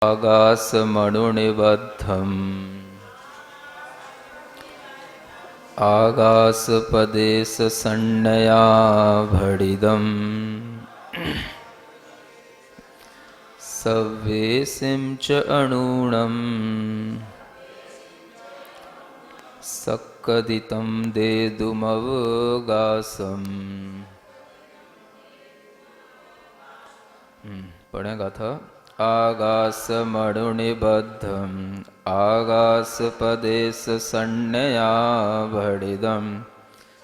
आगासमणुनिबद्धम् आगासपदेशसंज्ञया भडिदम् सव्येसिं च अणूणं सक्कदितं देदुमवगासम्। पढ़ेगा था। आगासमणुनिबद्धम् आगासपदेशसंज्ञया भडिदम्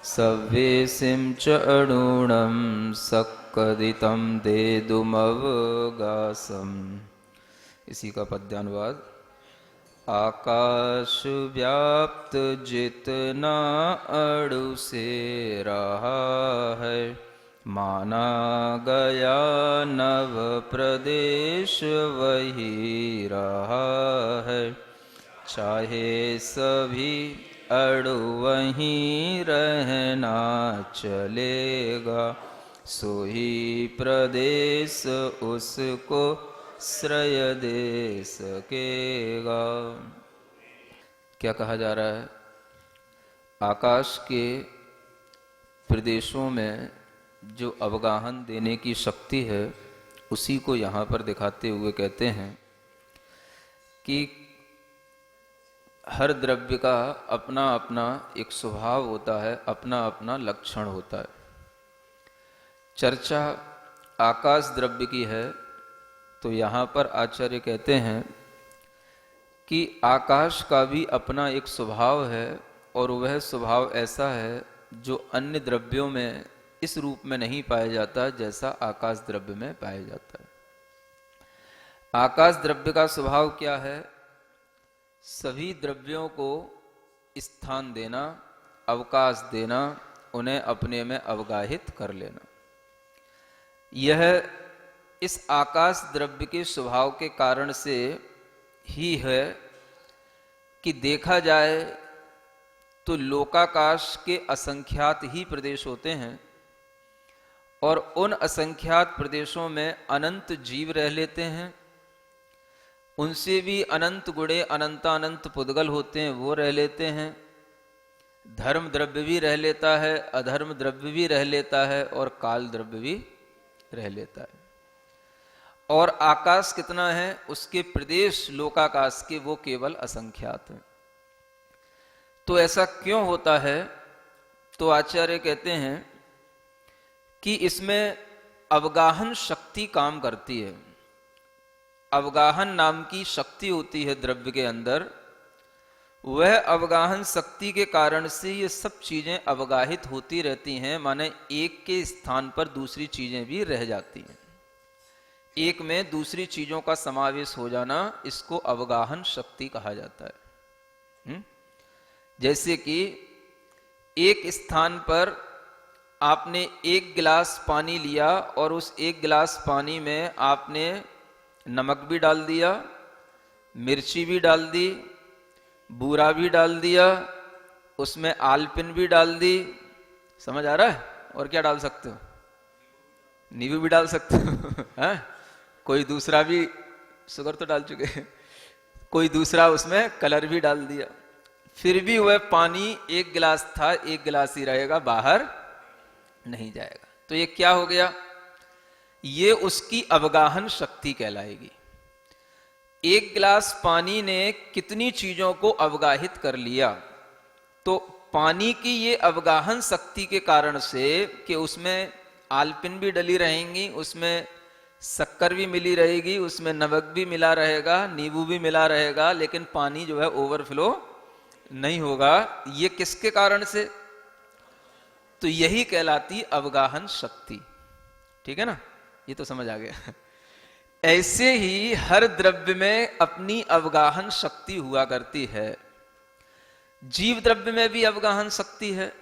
सव्येसिं च अणूणं सक्कदितं देदुमवगासम्। इसी का पद्यानुवाद। आकाश व्याप्त जितना अणु से रहा है, माना गया नव प्रदेश वही रहा है। चाहे सभी अणु वहीं रहना चलेगा, सोही प्रदेश उसको श्रेय दे सकेगा। क्या कहा जा रहा है? आकाश के प्रदेशों में जो अवगाहन देने की शक्ति है, उसी को यहाँ पर दिखाते हुए कहते हैं कि हर द्रव्य का अपना अपना एक स्वभाव होता है, अपना अपना लक्षण होता है। चर्चा आकाश द्रव्य की है, तो यहाँ पर आचार्य कहते हैं कि आकाश का भी अपना एक स्वभाव है, और वह स्वभाव ऐसा है जो अन्य द्रव्यों में इस रूप में नहीं पाया जाता जैसा आकाश द्रव्य में पाया जाता है। आकाश द्रव्य का स्वभाव क्या है? सभी द्रव्यों को स्थान देना, अवकाश देना, उन्हें अपने में अवगाहित कर लेना। यह इस आकाश द्रव्य के स्वभाव के कारण से ही है कि देखा जाए तो लोकाकाश के असंख्यात ही प्रदेश होते हैं, और उन असंख्यात प्रदेशों में अनंत जीव रह लेते हैं। उनसे भी अनंत गुणे अनंतानंत पुद्गल होते हैं, वो रह लेते हैं। धर्म द्रव्य भी रह लेता है, अधर्म द्रव्य भी रह लेता है, और काल द्रव्य भी रह लेता है। और आकाश कितना है? उसके प्रदेश लोकाकाश के वो केवल असंख्यात हैं। तो ऐसा क्यों होता है? तो आचार्य कहते हैं कि इसमें अवगाहन शक्ति काम करती है। अवगाहन नाम की शक्ति होती है द्रव्य के अंदर। वह अवगाहन शक्ति के कारण से ये सब चीजें अवगाहित होती रहती हैं, माने एक के स्थान पर दूसरी चीजें भी रह जाती हैं। एक में दूसरी चीजों का समावेश हो जाना, इसको अवगाहन शक्ति कहा जाता है। जैसे कि एक स्थान पर आपने एक गिलास पानी लिया, और उस एक गिलास पानी में आपने नमक भी डाल दिया, मिर्ची भी डाल दी, बूरा भी डाल दिया, उसमें आलपिन भी डाल दी। समझ आ रहा है? और क्या डाल सकते हो? नींबू भी डाल सकते हो। कोई दूसरा भी, शुगर तो डाल चुके हैं, कोई दूसरा उसमें कलर भी डाल दिया। फिर भी वह पानी एक गिलास था, एक गिलास ही रहेगा, बाहर नहीं जाएगा। तो ये क्या हो गया? ये उसकी अवगाहन शक्ति कहलाएगी। एक गिलास पानी ने कितनी चीजों को अवगाहित कर लिया, तो पानी की ये अवगाहन शक्ति के कारण से कि उसमें आलपिन भी डली रहेंगी, उसमें शक्कर भी मिली रहेगी, उसमें नमक भी मिला रहेगा, नींबू भी मिला रहेगा, लेकिन पानी जो है ओवरफ्लो नहीं होगा। ये किसके कारण से? तो यही कहलाती अवगाहन शक्ति। ठीक है ना? ये तो समझ आ गया। ऐसे ही हर द्रव्य में अपनी अवगाहन शक्ति हुआ करती है। जीव द्रव्य में भी अवगाहन शक्ति है,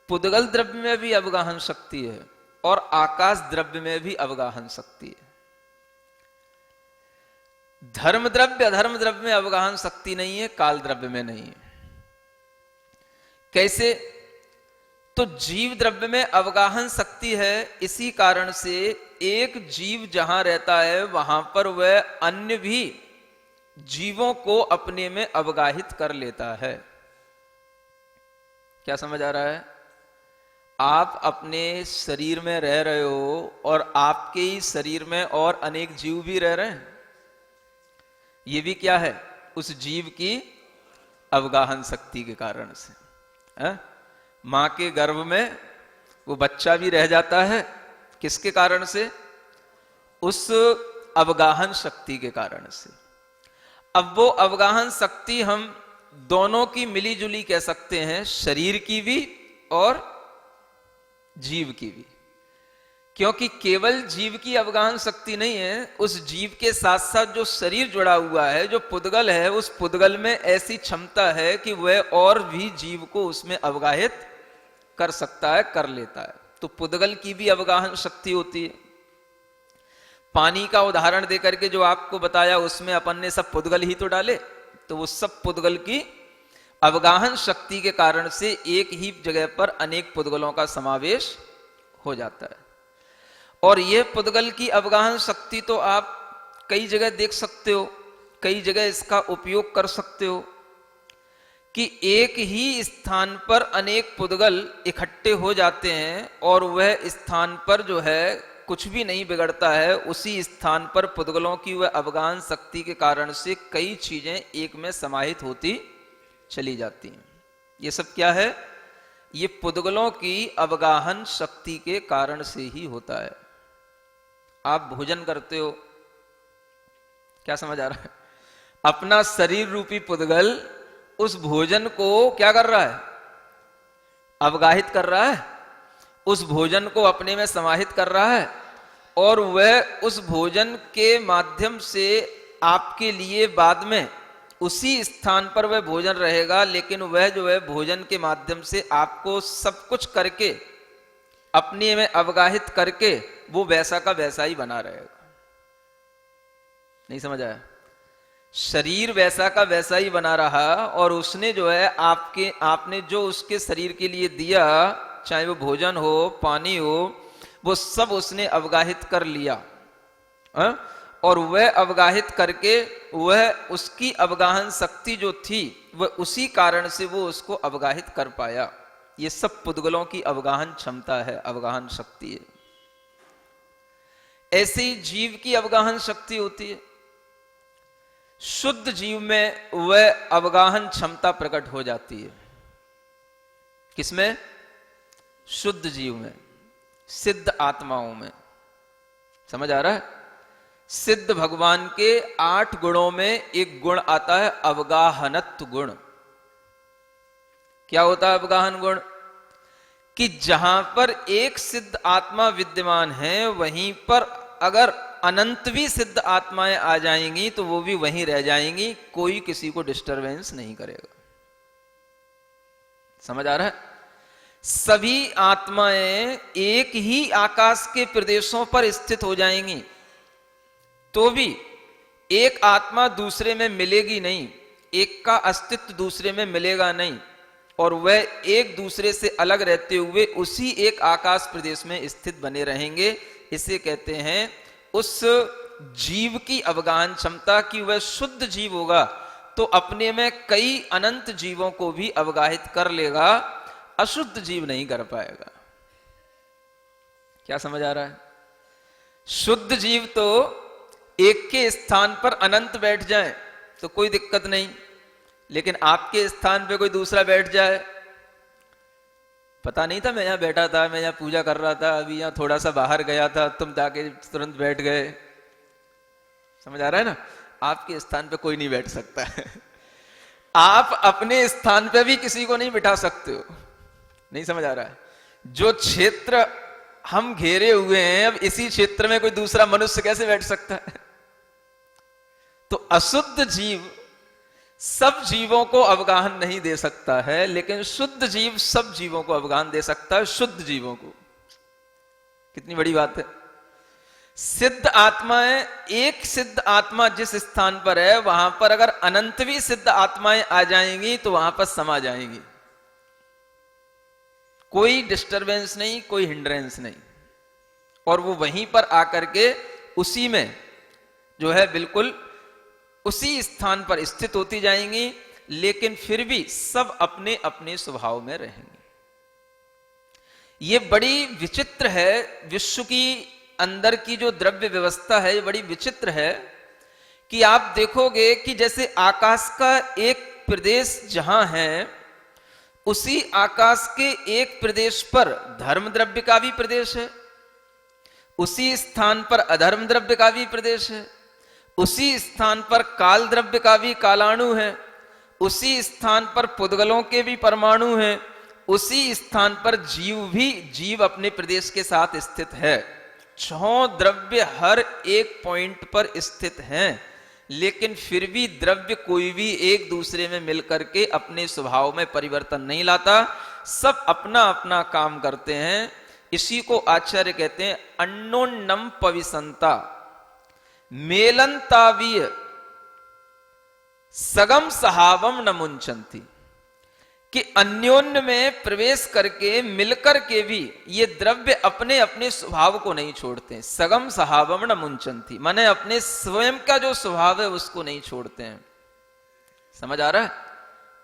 पुद्गल द्रव्य में भी अवगाहन शक्ति है, और आकाश द्रव्य में भी अवगाहन शक्ति है। धर्म द्रव्य अधर्म द्रव्य में अवगाहन शक्ति नहीं है, काल द्रव्य में नहीं है। कैसे? तो जीव द्रव्य में अवगाहन शक्ति है, इसी कारण से एक जीव जहां रहता है वहां पर वह अन्य भी जीवों को अपने में अवगाहित कर लेता है। क्या समझ आ रहा है? आप अपने शरीर में रह रहे हो और आपके ही शरीर में और अनेक जीव भी रह रहे हैं। ये भी क्या है? उस जीव की अवगाहन शक्ति के कारण से। मां के गर्भ में वो बच्चा भी रह जाता है, किसके कारण से? उस अवगाहन शक्ति के कारण से। अब वो अवगाहन शक्ति हम दोनों की मिलीजुली कह सकते हैं, शरीर की भी और जीव की भी। क्योंकि केवल जीव की अवगाहन शक्ति नहीं है, उस जीव के साथ साथ जो शरीर जुड़ा हुआ है, जो पुद्गल है, उस पुद्गल में ऐसी क्षमता है कि वह और भी जीव को उसमें अवगाहित कर सकता है, कर लेता है। तो पुद्गल की भी अवगाहन शक्ति होती है। पानी का उदाहरण देकर के जो आपको बताया, उसमें अपन ने सब पुद्गल ही तो डाले, तो वो सब पुद्गल की अवगाहन शक्ति के कारण से एक ही जगह पर अनेक पुद्गलों का समावेश हो जाता है। और यह पुद्गल की अवगाहन शक्ति तो आप कई जगह देख सकते हो, कई जगह इसका उपयोग कर सकते हो कि एक ही स्थान पर अनेक पुद्गल इकट्ठे हो जाते हैं और वह स्थान पर जो है कुछ भी नहीं बिगड़ता है। उसी स्थान पर पुद्गलों की वह अवगाहन शक्ति के कारण से कई चीजें एक में समाहित होती चली जाती हैं। ये सब क्या है? ये पुद्गलों की अवगाहन शक्ति के कारण से ही होता है। आप भोजन करते हो, क्या समझ आ रहा है? अपना शरीर रूपी पुद्गल उस भोजन को क्या कर रहा है? अवगाहित कर रहा है, उस भोजन को अपने में समाहित कर रहा है और वह उस भोजन के माध्यम से आपके लिए बाद में उसी स्थान पर वह भोजन रहेगा, लेकिन वह जो है भोजन के माध्यम से आपको सब कुछ करके अपने में अवगाहित करके वो वैसा का वैसा ही बना रहेगा। नहीं समझ आया? शरीर वैसा का वैसा ही बना रहा और उसने जो है आपने जो उसके शरीर के लिए दिया, चाहे वो भोजन हो, पानी हो, वो सब उसने अवगाहित कर लिया। और वह अवगाहित करके वह उसकी अवगाहन शक्ति जो थी वह उसी कारण से वो उसको अवगाहित कर पाया। ये सब पुद्गलों की अवगाहन क्षमता है, अवगाहन शक्ति है। ऐसे ही जीव की अवगाहन शक्ति होती है। शुद्ध जीव में वह अवगाहन क्षमता प्रकट हो जाती है। किसमें? शुद्ध जीव में, सिद्ध आत्माओं में। समझ आ रहा है? सिद्ध भगवान के 8 गुणों में एक गुण आता है अवगाहनत्व गुण। क्या होता है अवगाहन गुण? कि जहां पर एक सिद्ध आत्मा विद्यमान है, वहीं पर अगर अनंत भी सिद्ध आत्माएं आ जाएंगी तो वो भी वहीं रह जाएंगी, कोई किसी को डिस्टरबेंस नहीं करेगा। समझ आ रहा है? सभी आत्माएं एक ही आकाश के प्रदेशों पर स्थित हो जाएंगी तो भी एक आत्मा दूसरे में मिलेगी नहीं, एक का अस्तित्व दूसरे में मिलेगा नहीं, और वह एक दूसरे से अलग रहते हुए उसी एक आकाश प्रदेश में स्थित बने रहेंगे। इसे कहते हैं उस जीव की अवगाहन क्षमता की। वह शुद्ध जीव होगा तो अपने में कई अनंत जीवों को भी अवगाहित कर लेगा, अशुद्ध जीव नहीं कर पाएगा। क्या समझ आ रहा है? शुद्ध जीव तो एक के स्थान पर अनंत बैठ जाए तो कोई दिक्कत नहीं, लेकिन आपके स्थान पे कोई दूसरा बैठ जाए, पता नहीं था मैं यहां बैठा था, मैं यहां पूजा कर रहा था, अभी यहां थोड़ा सा बाहर गया था, तुम जाके तुरंत बैठ गए। समझ आ रहा है ना? आपके स्थान पे कोई नहीं बैठ सकता है। आप अपने स्थान पे भी किसी को नहीं बिठा सकते हो। नहीं समझ आ रहा है? जो क्षेत्र हम घेरे हुए हैं, अब इसी क्षेत्र में कोई दूसरा मनुष्य कैसे बैठ सकता है? तो अशुद्ध जीव सब जीवों को अवगाहन नहीं दे सकता है, लेकिन शुद्ध जीव सब जीवों को अवगाहन दे सकता है, शुद्ध जीवों को। कितनी बड़ी बात है। सिद्ध आत्माएं, एक सिद्ध आत्मा जिस स्थान पर है वहां पर अगर अनंत भी सिद्ध आत्माएं आ जाएंगी तो वहां पर समा जाएंगी, कोई डिस्टरबेंस नहीं, कोई हिंड्रेंस नहीं, और वो वहीं पर आकर के उसी में जो है बिल्कुल उसी स्थान पर स्थित होती जाएंगी, लेकिन फिर भी सब अपने अपने स्वभाव में रहेंगे। ये बड़ी विचित्र है, विश्व की अंदर की जो द्रव्य व्यवस्था है ये बड़ी विचित्र है कि आप देखोगे कि जैसे आकाश का एक प्रदेश जहां है, उसी आकाश के एक प्रदेश पर धर्म द्रव्य का भी प्रदेश है, उसी स्थान पर अधर्म द्रव्य का भी प्रदेश है, उसी स्थान पर काल द्रव्य का भी कालाणु है, उसी स्थान पर पुद्गलों के भी परमाणु हैं, उसी स्थान पर जीव अपने प्रदेश के साथ स्थित है। 6 द्रव्य हर एक पॉइंट पर स्थित हैं, लेकिन फिर भी द्रव्य कोई भी एक दूसरे में मिलकर के अपने स्वभाव में परिवर्तन नहीं लाता, सब अपना अपना काम करते हैं। इसी को आचार्य कहते हैं अन्योन्यम पविसंता मेलंतावीय सगम सहावम न मुंचंती, कि अन्योन्य में प्रवेश करके मिलकर के भी ये द्रव्य अपने अपने स्वभाव को नहीं छोड़ते। सगम सहावम न मुंचंती माने अपने स्वयं का जो स्वभाव है उसको नहीं छोड़ते हैं। समझ आ रहा है?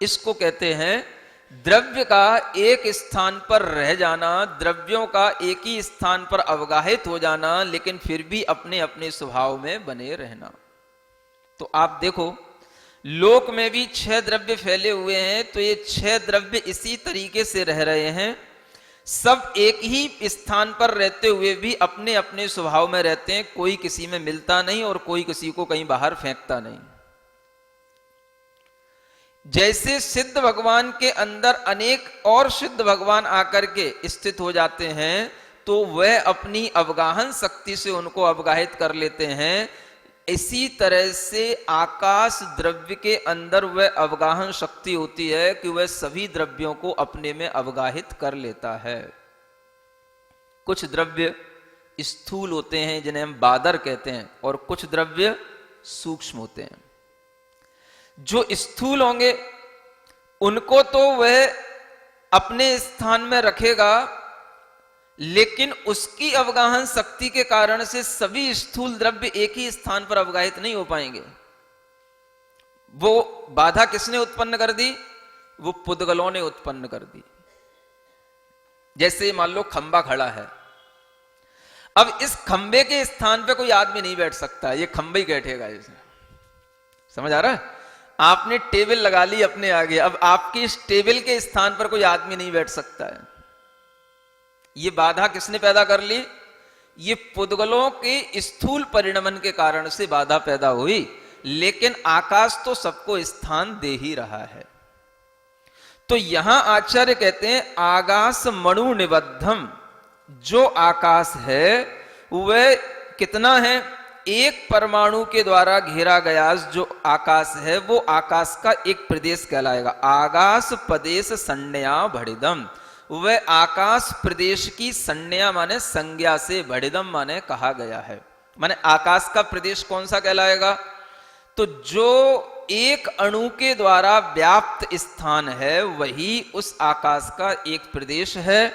इसको कहते हैं द्रव्य का एक स्थान पर रह जाना, द्रव्यों का एक ही स्थान पर अवगाहित हो जाना, लेकिन फिर भी अपने अपने स्वभाव में बने रहना। तो आप देखो लोक में भी 6 द्रव्य फैले हुए हैं, तो ये 6 द्रव्य इसी तरीके से रह रहे हैं, सब एक ही स्थान पर रहते हुए भी अपने अपने स्वभाव में रहते हैं, कोई किसी में मिलता नहीं और कोई किसी को कहीं बाहर फेंकता नहीं। जैसे सिद्ध भगवान के अंदर अनेक और सिद्ध भगवान आकर के स्थित हो जाते हैं, तो वह अपनी अवगाहन शक्ति से उनको अवगाहित कर लेते हैं। इसी तरह से आकाश द्रव्य के अंदर वह अवगाहन शक्ति होती है कि वह सभी द्रव्यों को अपने में अवगाहित कर लेता है। कुछ द्रव्य स्थूल होते हैं जिन्हें हम बादर कहते हैं, और कुछ द्रव्य सूक्ष्म होते हैं। जो स्थूल होंगे उनको तो वह अपने स्थान में रखेगा, लेकिन उसकी अवगाहन शक्ति के कारण से सभी स्थूल द्रव्य एक ही स्थान पर अवगाहित नहीं हो पाएंगे। वो बाधा किसने उत्पन्न कर दी? वो पुद्गलों ने उत्पन्न कर दी। जैसे मान लो खंबा खड़ा है, अब इस खंबे के स्थान पे कोई आदमी नहीं बैठ सकता, ये खंबा ही बैठेगा। जैसे समझ आ रहा है? आपने टेबल लगा ली अपने आगे, अब आपकी इस टेबल के स्थान पर कोई आदमी नहीं बैठ सकता है। ये बाधा किसने पैदा कर ली? ये पुद्गलों के स्थूल परिणमन के कारण से बाधा पैदा हुई, लेकिन आकाश तो सबको स्थान दे ही रहा है। तो यहां आचार्य कहते हैं आकाश मणु निबद्धम, जो आकाश है वह कितना है? एक परमाणु के द्वारा घेरा गया जो आकाश है वो आकाश का एक प्रदेश कहलाएगा। आकाश प्रदेश संज्ञा भड़िदम, वह आकाश प्रदेश की संज्ञा माने संज्ञा से, भड़िदम माने कहा गया है। माने आकाश का प्रदेश कौन सा कहलाएगा? तो जो एक अणु के द्वारा व्याप्त स्थान है वही उस आकाश का एक प्रदेश है,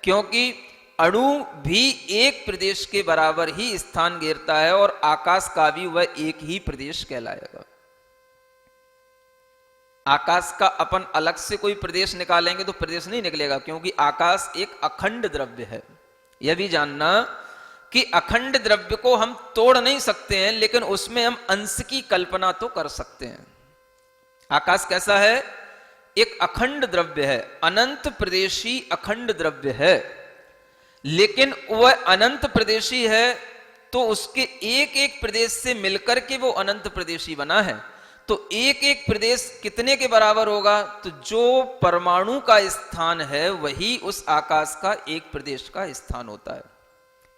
क्योंकि अणु भी एक प्रदेश के बराबर ही स्थान घेरता है और आकाश का भी वह एक ही प्रदेश कहलाएगा। आकाश का अपन अलग से कोई प्रदेश निकालेंगे तो प्रदेश नहीं निकलेगा, क्योंकि आकाश एक अखंड द्रव्य है। यह भी जानना कि अखंड द्रव्य को हम तोड़ नहीं सकते हैं, लेकिन उसमें हम अंश की कल्पना तो कर सकते हैं। आकाश कैसा है? एक अखंड द्रव्य है, अनंत प्रदेशी अखंड द्रव्य है। लेकिन वह अनंत प्रदेशी है तो उसके एक एक प्रदेश से मिलकर के वो अनंत प्रदेशी बना है। तो एक एक प्रदेश कितने के बराबर होगा? तो जो परमाणु का स्थान है वही उस आकाश का एक प्रदेश का स्थान होता है।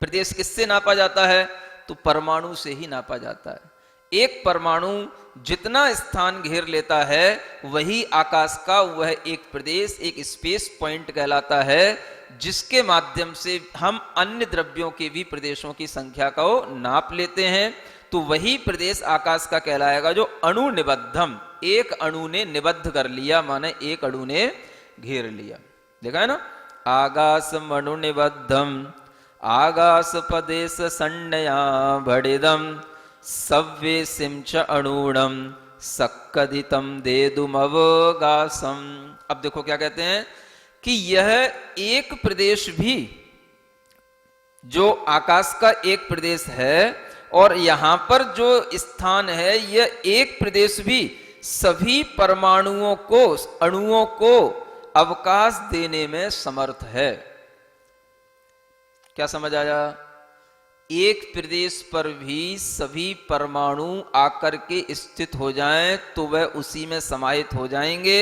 प्रदेश किससे नापा जाता है? तो परमाणु से ही नापा जाता है। एक परमाणु जितना स्थान घेर लेता है वही आकाश का वह एक प्रदेश, एक स्पेस पॉइंट कहलाता है, जिसके माध्यम से हम अन्य द्रव्यों के भी प्रदेशों की संख्या को नाप लेते हैं। तो वही प्रदेश आकाश का कहलाएगा जो अणु निबद्धम, एक अणु ने निबद्ध कर लिया, माने एक अणु ने घेर लिया। देखा है ना? आकाश मणु निबद्धम आकाश प्रदेश संज्ञया भड़िदम सव्येसिं च अणूणम सक्कदितम देदुमवगासम। अब देखो क्या कहते हैं कि यह एक प्रदेश भी, जो आकाश का एक प्रदेश है और यहां पर जो स्थान है, यह एक प्रदेश भी सभी परमाणुओं को, अणुओं को अवकाश देने में समर्थ है। क्या समझ आया? एक प्रदेश पर भी सभी परमाणु आकर के स्थित हो जाएं तो वह उसी में समाहित हो जाएंगे,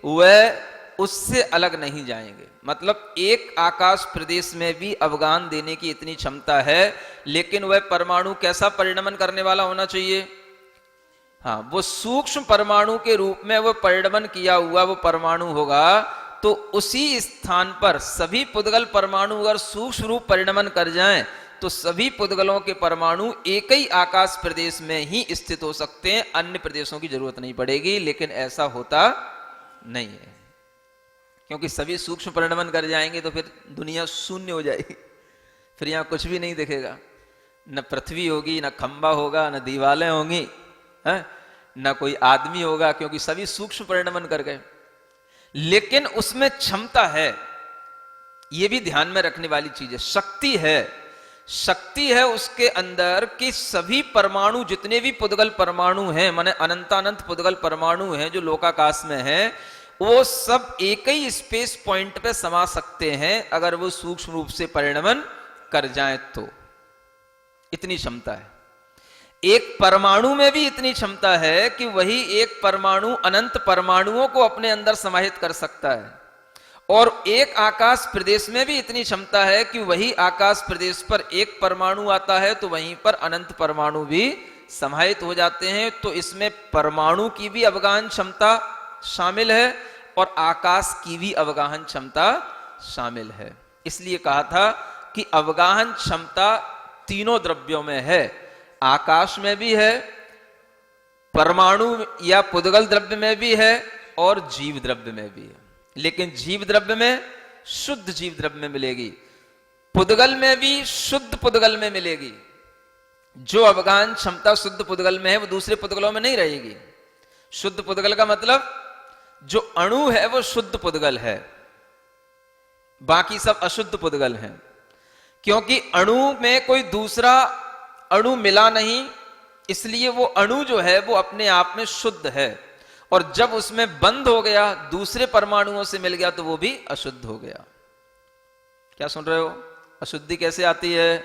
वह उससे अलग नहीं जाएंगे। मतलब एक आकाश प्रदेश में भी अवगान देने की इतनी क्षमता है, लेकिन वह परमाणु कैसा परिणमन करने वाला होना चाहिए? हाँ, वो सूक्ष्म परमाणु के रूप में वो परिणमन किया हुआ वो परमाणु होगा। तो उसी स्थान पर सभी पुद्गल परमाणु अगर सूक्ष्म रूप परिणमन कर जाएं तो सभी पुद्गलों के परमाणु एक ही आकाश प्रदेश में ही स्थित हो सकते हैं, अन्य प्रदेशों की जरूरत नहीं पड़ेगी। लेकिन ऐसा होता नहीं है, क्योंकि सभी सूक्ष्म परिणमन कर जाएंगे तो फिर दुनिया शून्य हो जाएगी, फिर यहां कुछ भी नहीं दिखेगा। न पृथ्वी होगी, न खंबा होगा, न दीवारें होंगी, न कोई आदमी होगा, क्योंकि सभी सूक्ष्म परिणमन कर गए। लेकिन उसमें क्षमता है, यह भी ध्यान में रखने वाली चीज है। शक्ति है, शक्ति है उसके अंदर कि सभी परमाणु, जितने भी पुद्गल परमाणु हैं, माने अनंतानंत पुद्गल परमाणु हैं जो लोकाकाश में हैं, वो सब एक ही स्पेस पॉइंट पे समा सकते हैं अगर वो सूक्ष्म रूप से परिणमन कर जाएं तो। इतनी क्षमता है। एक परमाणु में भी इतनी क्षमता है कि वही एक परमाणु अनंत परमाणुओं को अपने अंदर समाहित कर सकता है। और एक आकाश प्रदेश में भी इतनी क्षमता है कि वही आकाश प्रदेश पर एक परमाणु आता है तो वहीं पर अनंत परमाणु भी समाहित हो जाते हैं। तो इसमें परमाणु की भी अवगाहन क्षमता शामिल है और आकाश की भी अवगाहन क्षमता शामिल है। इसलिए कहा था कि अवगाहन क्षमता तीनों द्रव्यों में है, आकाश में भी है, परमाणु या पुद्गल द्रव्य में भी है और जीव द्रव्य में भी है। लेकिन जीव द्रव्य में शुद्ध जीव द्रव्य में मिलेगी, पुद्गल में भी शुद्ध पुद्गल में मिलेगी। जो अवगाहन क्षमता शुद्ध पुद्गल में है वो दूसरे पुद्गलों में नहीं रहेगी। शुद्ध पुद्गल का मतलब जो अणु है वो शुद्ध पुद्गल है, बाकी सब अशुद्ध पुद्गल हैं, क्योंकि अणु में कोई दूसरा अणु मिला नहीं, इसलिए वो अणु जो है वो अपने आप में शुद्ध है। और जब उसमें बंद हो गया, दूसरे परमाणुओं से मिल गया, तो वो भी अशुद्ध हो गया। क्या सुन रहे हो? अशुद्धि कैसे आती है?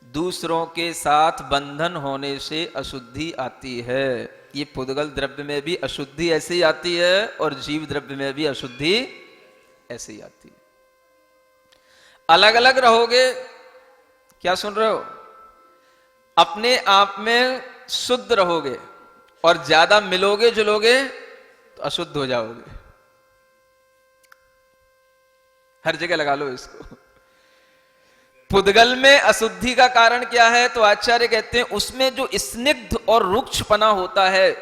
दूसरों के साथ बंधन होने से अशुद्धि आती है। ये पुद्गल द्रव्य में भी अशुद्धि ऐसे ही आती है और जीव द्रव्य में भी अशुद्धि ऐसे ही आती है। अलग अलग रहोगे, क्या सुन रहे हो, अपने आप में शुद्ध रहोगे और ज्यादा मिलोगे जुलोगे तो अशुद्ध हो जाओगे। हर जगह लगा लो इसको। पुद्गल में अशुद्धि का कारण क्या है? तो आचार्य कहते हैं उसमें जो स्निग्ध और रुक्षपना होता है,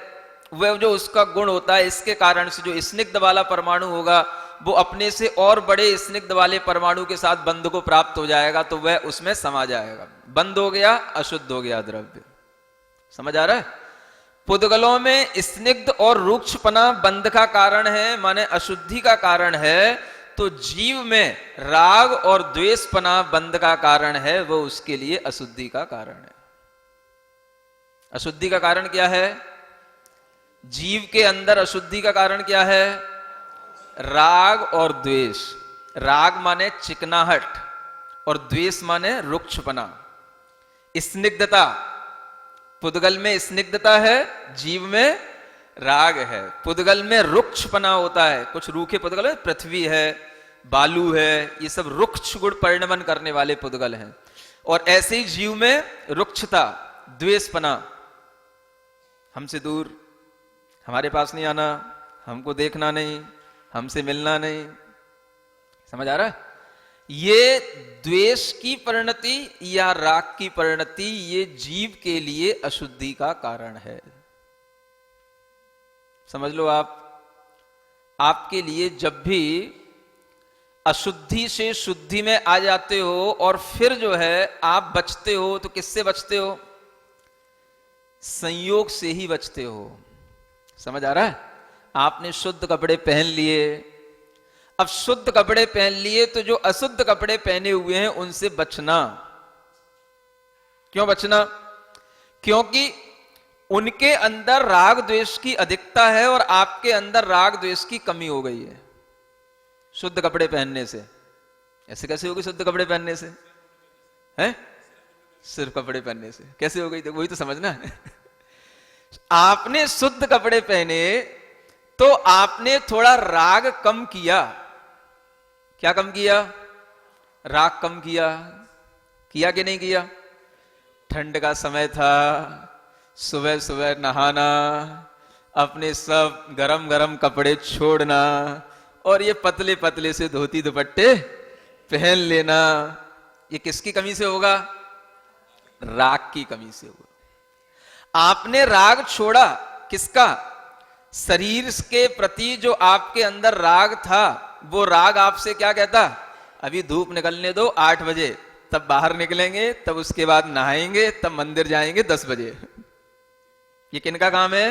वह जो उसका गुण होता है, इसके कारण से जो स्निग्ध वाला परमाणु होगा वो अपने से और बड़े स्निग्ध वाले परमाणु के साथ बंध को प्राप्त हो जाएगा, तो वह उसमें समा जाएगा। बंद हो गया, अशुद्ध हो गया द्रव्य। समझ आ रहा है? पुद्गलों में स्निग्ध और रुक्षपना बंध का कारण है, माने अशुद्धि का कारण है। तो जीव में राग और द्वेषपना बंध का कारण है, वो उसके लिए अशुद्धि का कारण है। अशुद्धि का कारण क्या है? जीव के अंदर अशुद्धि का कारण क्या है? राग और द्वेष। राग माने चिकनाहट और द्वेष माने रुक्षपना, स्निग्धता। पुद्गल में स्निग्धता है, जीव में राग है। पुद्गल में रुक्षपना होता है, कुछ रूखे पुद्गल है, पृथ्वी है, बालू है, ये सब रुक्ष गुण परिणमन करने वाले पुद्गल हैं। और ऐसे ही जीव में रुक्षता, द्वेषपना, हमसे दूर, हमारे पास नहीं आना, हमको देखना नहीं, हमसे मिलना नहीं। समझ आ रहा है? ये द्वेष की परिणति या राग की परिणति, ये जीव के लिए अशुद्धि का कारण है। समझ लो आपके लिए जब भी अशुद्धि से शुद्धि में आ जाते हो और फिर जो है आप बचते हो, तो किससे बचते हो? संयोग से ही बचते हो। समझ आ रहा है? आपने शुद्ध कपड़े पहन लिए, अब शुद्ध कपड़े पहन लिए तो जो अशुद्ध कपड़े पहने हुए हैं उनसे बचना। क्यों बचना? क्योंकि उनके अंदर राग द्वेष की अधिकता है और आपके अंदर राग द्वेष की कमी हो गई है शुद्ध कपड़े पहनने से। ऐसे कैसे होगी शुद्ध कपड़े पहनने से? हैं? सिर्फ कपड़े पहनने से कैसे हो गई? तो वही तो समझना है। आपने शुद्ध कपड़े पहने तो आपने थोड़ा राग कम किया। क्या कम किया? राग कम किया। किया कि नहीं किया? ठंड का समय था, सुबह सुबह नहाना, अपने सब गरम गरम कपड़े छोड़ना और ये पतले पतले से धोती दुपट्टे पहन लेना, ये किसकी कमी से होगा? राग की कमी से होगा। आपने राग छोड़ा। किसका? शरीर के प्रति जो आपके अंदर राग था, वो राग आपसे क्या कहता? अभी धूप निकलने दो 8 बजे, तब बाहर निकलेंगे, तब उसके बाद नहाएंगे, तब मंदिर जाएंगे 10 बजे। ये किनका काम है?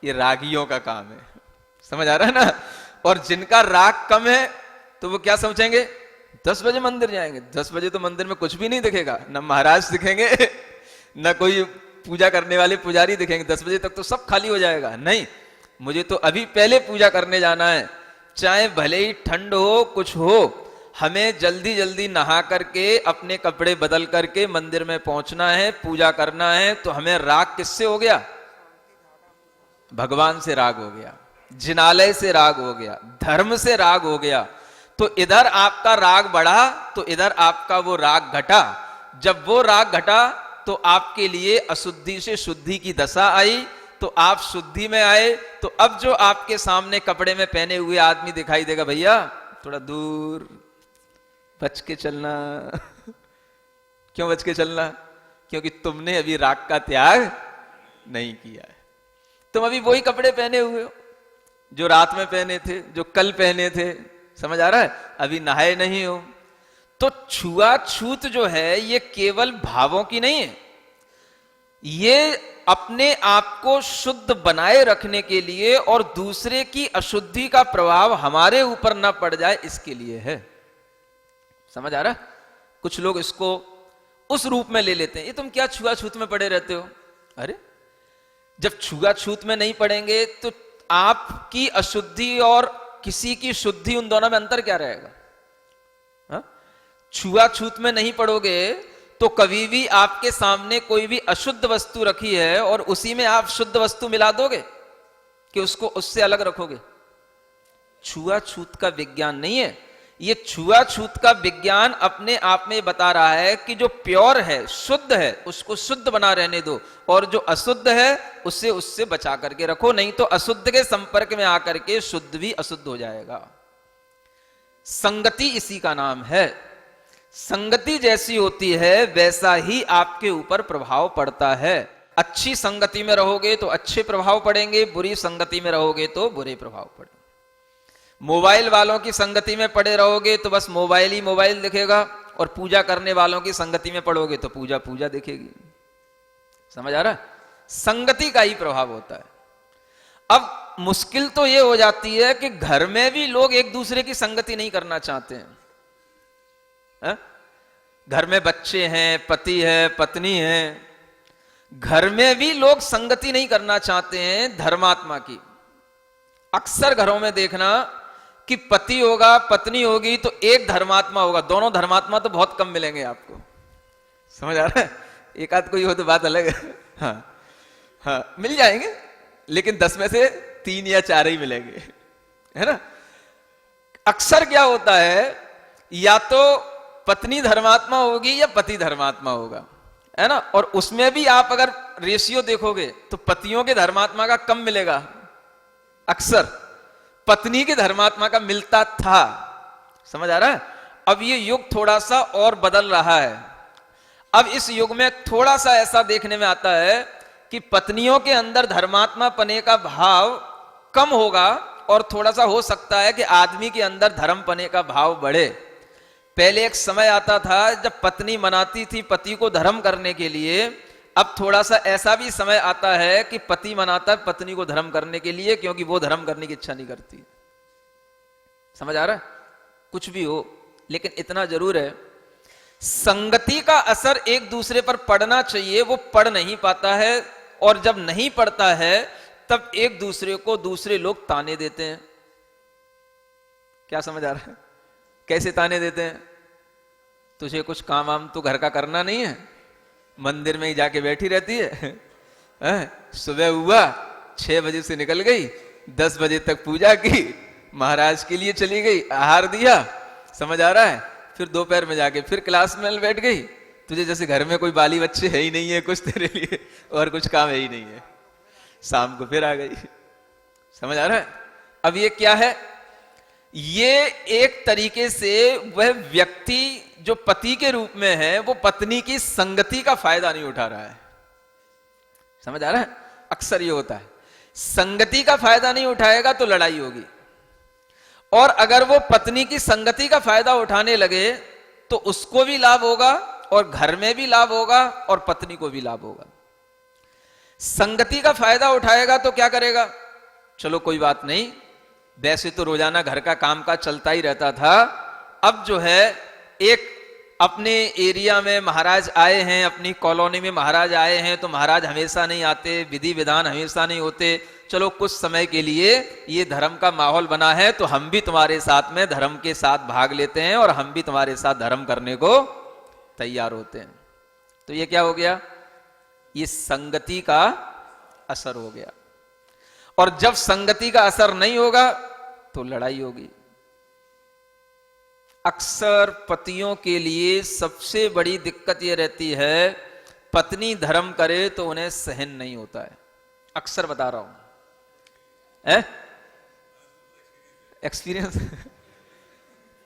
ये रागियों का काम है। समझ आ रहा है ना? और जिनका राग कम है तो वो क्या सोचेंगे? 10 बजे मंदिर जाएंगे। 10 बजे तो मंदिर में कुछ भी नहीं दिखेगा, न महाराज दिखेंगे न कोई पूजा करने वाले पुजारी दिखेंगे। 10 बजे तक तो सब खाली हो जाएगा। नहीं, मुझे तो अभी पहले पूजा करने जाना है, चाहे भले ही ठंड हो कुछ हो, हमें जल्दी जल्दी नहा करके अपने कपड़े बदल करके मंदिर में पहुंचना है, पूजा करना है। तो हमें राग किससे हो गया? भगवान से राग हो गया, जिनालय से राग हो गया, धर्म से राग हो गया। तो इधर आपका राग बढ़ा तो इधर आपका वो राग घटा। जब वो राग घटा तो आपके लिए अशुद्धि से शुद्धि की दशा आई, तो आप शुद्धि में आए। तो अब जो आपके सामने कपड़े में पहने हुए आदमी दिखाई देगा, भैया थोड़ा दूर बच के चलना। क्यों बच के चलना? क्योंकि तुमने अभी राग का त्याग नहीं किया है। तुम अभी वही कपड़े पहने हुए हो जो रात में पहने थे, जो कल पहने थे। समझ आ रहा है? अभी नहाए नहीं हो। तो छुआछूत जो है ये केवल भावों की नहीं है, ये अपने आप को शुद्ध बनाए रखने के लिए और दूसरे की अशुद्धि का प्रभाव हमारे ऊपर ना पड़ जाए इसके लिए है। समझ आ रहा है? कुछ लोग इसको उस रूप में ले लेते हैं, ये तुम क्या छुआछूत में पड़े रहते हो? अरे जब छुआछूत में नहीं पड़ेंगे तो आपकी अशुद्धि और किसी की शुद्धि, उन दोनों में अंतर क्या रहेगा? हा? छुआछूत में नहीं पड़ोगे तो कभी भी आपके सामने कोई भी अशुद्ध वस्तु रखी है और उसी में आप शुद्ध वस्तु मिला दोगे कि उसको उससे अलग रखोगे? छुआछूत का विज्ञान नहीं है ये। छुआछूत का विज्ञान अपने आप में बता रहा है कि जो प्योर है, शुद्ध है, उसको शुद्ध बना रहने दो, और जो अशुद्ध है उसे उससे बचा करके रखो, नहीं तो अशुद्ध के संपर्क में आकर के शुद्ध भी अशुद्ध हो जाएगा। संगति इसी का नाम है। संगति जैसी होती है वैसा ही आपके ऊपर प्रभाव पड़ता है। अच्छी संगति में रहोगे तो अच्छे प्रभाव पड़ेंगे, बुरी संगति में रहोगे तो बुरे प्रभाव पड़ेंगे। मोबाइल वालों की संगति में पड़े रहोगे तो बस मोबाइल ही मोबाइल दिखेगा, और पूजा करने वालों की संगति में पड़ोगे तो पूजा पूजा दिखेगी। समझ आ रहा है? संगति का ही प्रभाव होता है। अब मुश्किल तो ये हो जाती है कि घर में भी लोग एक दूसरे की संगति नहीं करना चाहते हैं। घर में बच्चे हैं, पति है, पत्नी है, घर में भी लोग संगति नहीं करना चाहते हैं धर्मात्मा की। अक्सर घरों में देखना कि पति होगा, पत्नी होगी तो एक धर्मात्मा होगा, दोनों धर्मात्मा तो बहुत कम मिलेंगे आपको। समझ आ रहा है? एक आध कोई हो तो बात अलग है। हाँ, मिल जाएंगे, लेकिन 10 में से 3 या 4 ही मिलेंगे, है ना? अक्सर क्या होता है, या तो पत्नी धर्मात्मा होगी या पति धर्मात्मा होगा, है ना? और उसमें भी आप अगर रेशियो देखोगे तो पतियों के धर्मात्मा का कम मिलेगा। अक्सर पत्नी के धर्मात्मा का मिलता था। समझ आ रहा है? अब ये युग थोड़ा सा और बदल रहा है। अब इस युग में थोड़ा सा ऐसा देखने में आता है कि पत्नियों के अंदर धर्मात्मा पने का भाव कम होगा, और थोड़ा सा हो सकता है कि आदमी के अंदर धर्म पने का भाव बढ़े। पहले एक समय आता था जब पत्नी मनाती थी पति को धर्म करने के लिए, अब थोड़ा सा ऐसा भी समय आता है कि पति मनाता है पत्नी को धर्म करने के लिए, क्योंकि वो धर्म करने की इच्छा नहीं करती। समझ आ रहा है? कुछ भी हो, लेकिन इतना जरूर है, संगति का असर एक दूसरे पर पड़ना चाहिए, वो पड़ नहीं पाता है। और जब नहीं पड़ता है तब एक दूसरे को दूसरे लोग ताने देते हैं। क्या समझ आ रहा है? कैसे ताने देते हैं? तुझे कुछ काम वाम तो घर का करना नहीं है, मंदिर में ही जाके बैठी रहती है, सुबह हुआ 6 बजे से निकल गई, 10 बजे तक पूजा की, महाराज के लिए चली गई, आहार दिया, समझ आ रहा है, फिर दोपहर में जाके फिर क्लास में बैठ गई। तुझे जैसे घर में कोई बाली बच्चे है ही नहीं है कुछ तेरे लिए, और कुछ काम है ही नहीं है, शाम को फिर आ गई। समझ आ रहा है? अब ये क्या है? ये एक तरीके से वह व्यक्ति जो पति के रूप में है वो पत्नी की संगति का फायदा नहीं उठा रहा है। समझ आ रहा है? अक्सर ये होता है, संगति का फायदा नहीं उठाएगा तो लड़ाई होगी, और अगर वो पत्नी की संगति का फायदा उठाने लगे तो उसको भी लाभ होगा और घर में भी लाभ होगा और पत्नी को भी लाभ होगा। संगति का फायदा उठाएगा तो क्या करेगा? चलो कोई बात नहीं, वैसे तो रोजाना घर का काम काज चलता ही रहता था, अब जो है एक अपने एरिया में महाराज आए हैं, अपनी कॉलोनी में महाराज आए हैं, तो महाराज हमेशा नहीं आते, विधि विधान हमेशा नहीं होते, चलो कुछ समय के लिए ये धर्म का माहौल बना है तो हम भी तुम्हारे साथ में धर्म के साथ भाग लेते हैं और हम भी तुम्हारे साथ धर्म करने को तैयार होते हैं। तो ये क्या हो गया? ये संगति का असर हो गया। और जब संगति का असर नहीं होगा तो लड़ाई होगी। अक्सर पतियों के लिए सबसे बड़ी दिक्कत यह रहती है, पत्नी धर्म करे तो उन्हें सहन नहीं होता है। अक्सर बता रहा हूं, एक्सपीरियंस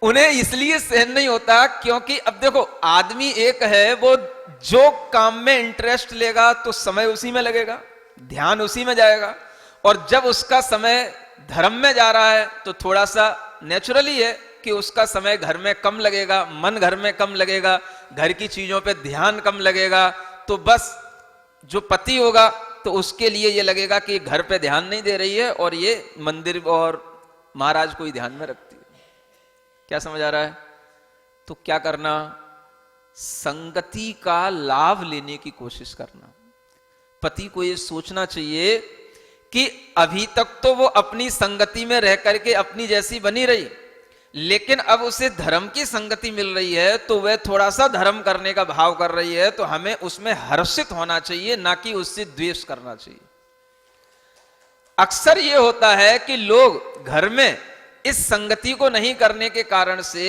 उन्हें इसलिए सहन नहीं होता क्योंकि अब देखो, आदमी एक है, वो जो काम में इंटरेस्ट लेगा तो समय उसी में लगेगा, ध्यान उसी में जाएगा, और जब उसका समय धर्म में जा रहा है तो थोड़ा सा नेचुरली है कि उसका समय घर में कम लगेगा, मन घर में कम लगेगा, घर की चीजों पे ध्यान कम लगेगा। तो बस जो पति होगा तो उसके लिए ये लगेगा कि घर पे ध्यान नहीं दे रही है और ये मंदिर और महाराज को ही ध्यान में रखती है। क्या समझ आ रहा है? तो क्या करना? संगति का लाभ लेने की कोशिश करना। पति को ये सोचना चाहिए कि अभी तक तो वो अपनी संगति में रह करके अपनी जैसी बनी रही, लेकिन अब उसे धर्म की संगति मिल रही है तो वह थोड़ा सा धर्म करने का भाव कर रही है, तो हमें उसमें हर्षित होना चाहिए, ना कि उससे द्वेष करना चाहिए। अक्सर यह होता है कि लोग घर में इस संगति को नहीं करने के कारण से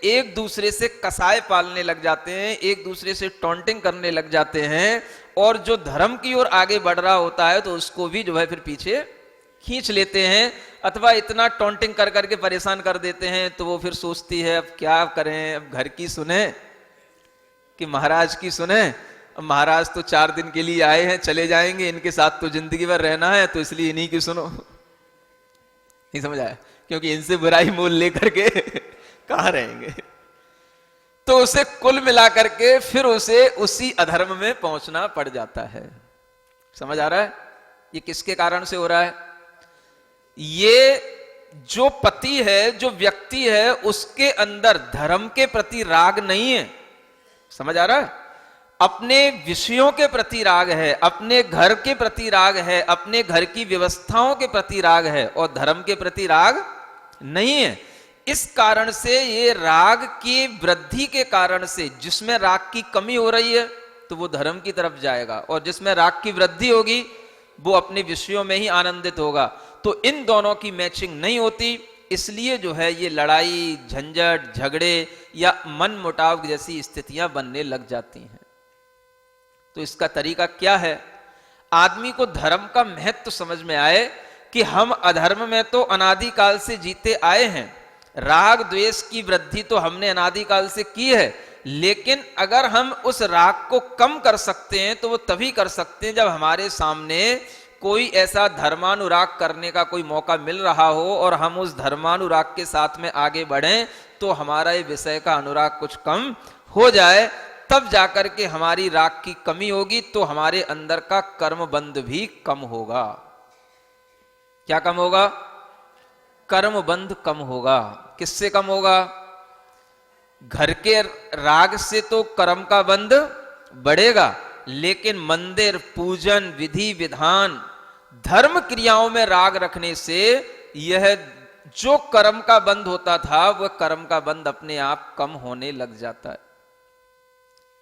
एक दूसरे से कसाय पालने लग जाते हैं, एक दूसरे से टॉन्टिंग करने लग जाते हैं, और जो धर्म की ओर आगे बढ़ रहा होता है तो उसको भी जो है फिर पीछे खींच लेते हैं, अथवा इतना टॉन्टिंग कर करके परेशान कर देते हैं। तो वो फिर सोचती है अब क्या करें, अब घर की सुने कि महाराज की सुने। अब महाराज तो 4 दिन के लिए आए हैं, चले जाएंगे, इनके साथ तो जिंदगी भर रहना है, तो इसलिए इन्हीं की सुनो। नहीं समझ आया? क्योंकि इनसे बुराई मोल लेकर के कहां रहेंगे। तो उसे कुल मिला करके फिर उसे उसी अधर्म में पहुंचना पड़ जाता है। समझ आ रहा है? ये किसके कारण से हो रहा है? ये जो पति है, जो व्यक्ति है, उसके अंदर धर्म के प्रति राग नहीं है। समझ आ रहा है? अपने विषयों के प्रति राग है, अपने घर के प्रति राग है, अपने घर की व्यवस्थाओं के प्रति राग है, और धर्म के प्रति राग नहीं है। इस कारण से, ये राग की वृद्धि के कारण से, जिसमें राग की कमी हो रही है तो वो धर्म की तरफ जाएगा, और जिसमें राग की वृद्धि होगी वो अपने विषयों में ही आनंदित होगा। तो इन दोनों की मैचिंग नहीं होती, इसलिए जो है ये लड़ाई, झंझट, झगड़े या मन मुटाव जैसी स्थितियां बनने लग जाती हैं। तो इसका तरीका क्या है? आदमी को धर्म का महत्व समझ में आए कि हम अधर्म में तो अनादिकाल से जीते आए हैं, राग द्वेष की वृद्धि तो हमने अनादिकाल से की है, लेकिन अगर हम उस राग को कम कर सकते हैं तो वो तभी कर सकते हैं जब हमारे सामने कोई ऐसा धर्मानुराग करने का कोई मौका मिल रहा हो और हम उस धर्मानुराग के साथ में आगे बढ़ें, तो हमारा ये विषय का अनुराग कुछ कम हो जाए, तब जाकर के हमारी राग की कमी होगी, तो हमारे अंदर का कर्म बंध भी कम होगा। क्या कम होगा? कर्म बंध कम होगा। किससे कम होगा? घर के राग से तो कर्म का बंध बढ़ेगा, लेकिन मंदिर, पूजन, विधि विधान, धर्म क्रियाओं में राग रखने से यह जो कर्म का बंध होता था, वह कर्म का बंध अपने आप कम होने लग जाता है।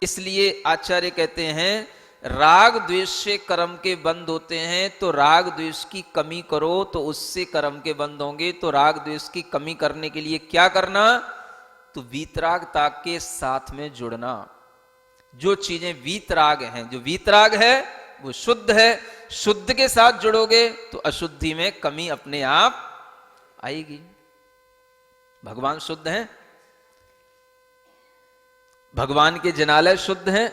इसलिए आचार्य कहते हैं राग द्वेष से कर्म के बंध होते हैं, तो राग द्वेष की कमी करो तो उससे कर्म के बंध होंगे। तो राग द्वेष की कमी करने के लिए क्या करना? तो वीतरागता के साथ में जुड़ना। जो चीजें वीतराग हैं, जो वीतराग है वो शुद्ध है, शुद्ध के साथ जुड़ोगे तो अशुद्धि में कमी अपने आप आएगी। भगवान शुद्ध हैं, भगवान के जनालय शुद्ध हैं,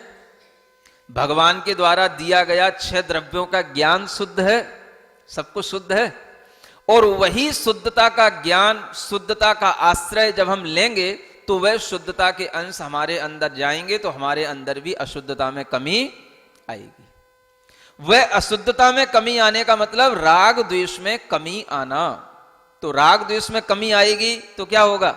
भगवान के द्वारा दिया गया 6 द्रव्यों का ज्ञान शुद्ध है, सब कुछ शुद्ध है। और वही शुद्धता का ज्ञान, शुद्धता का आश्रय जब हम लेंगे तो वह शुद्धता के अंश हमारे अंदर जाएंगे, तो हमारे अंदर भी अशुद्धता में कमी आएगी। वह अशुद्धता में कमी आने का मतलब राग द्वेष में कमी आना। तो राग द्वेष में कमी आएगी तो क्या होगा?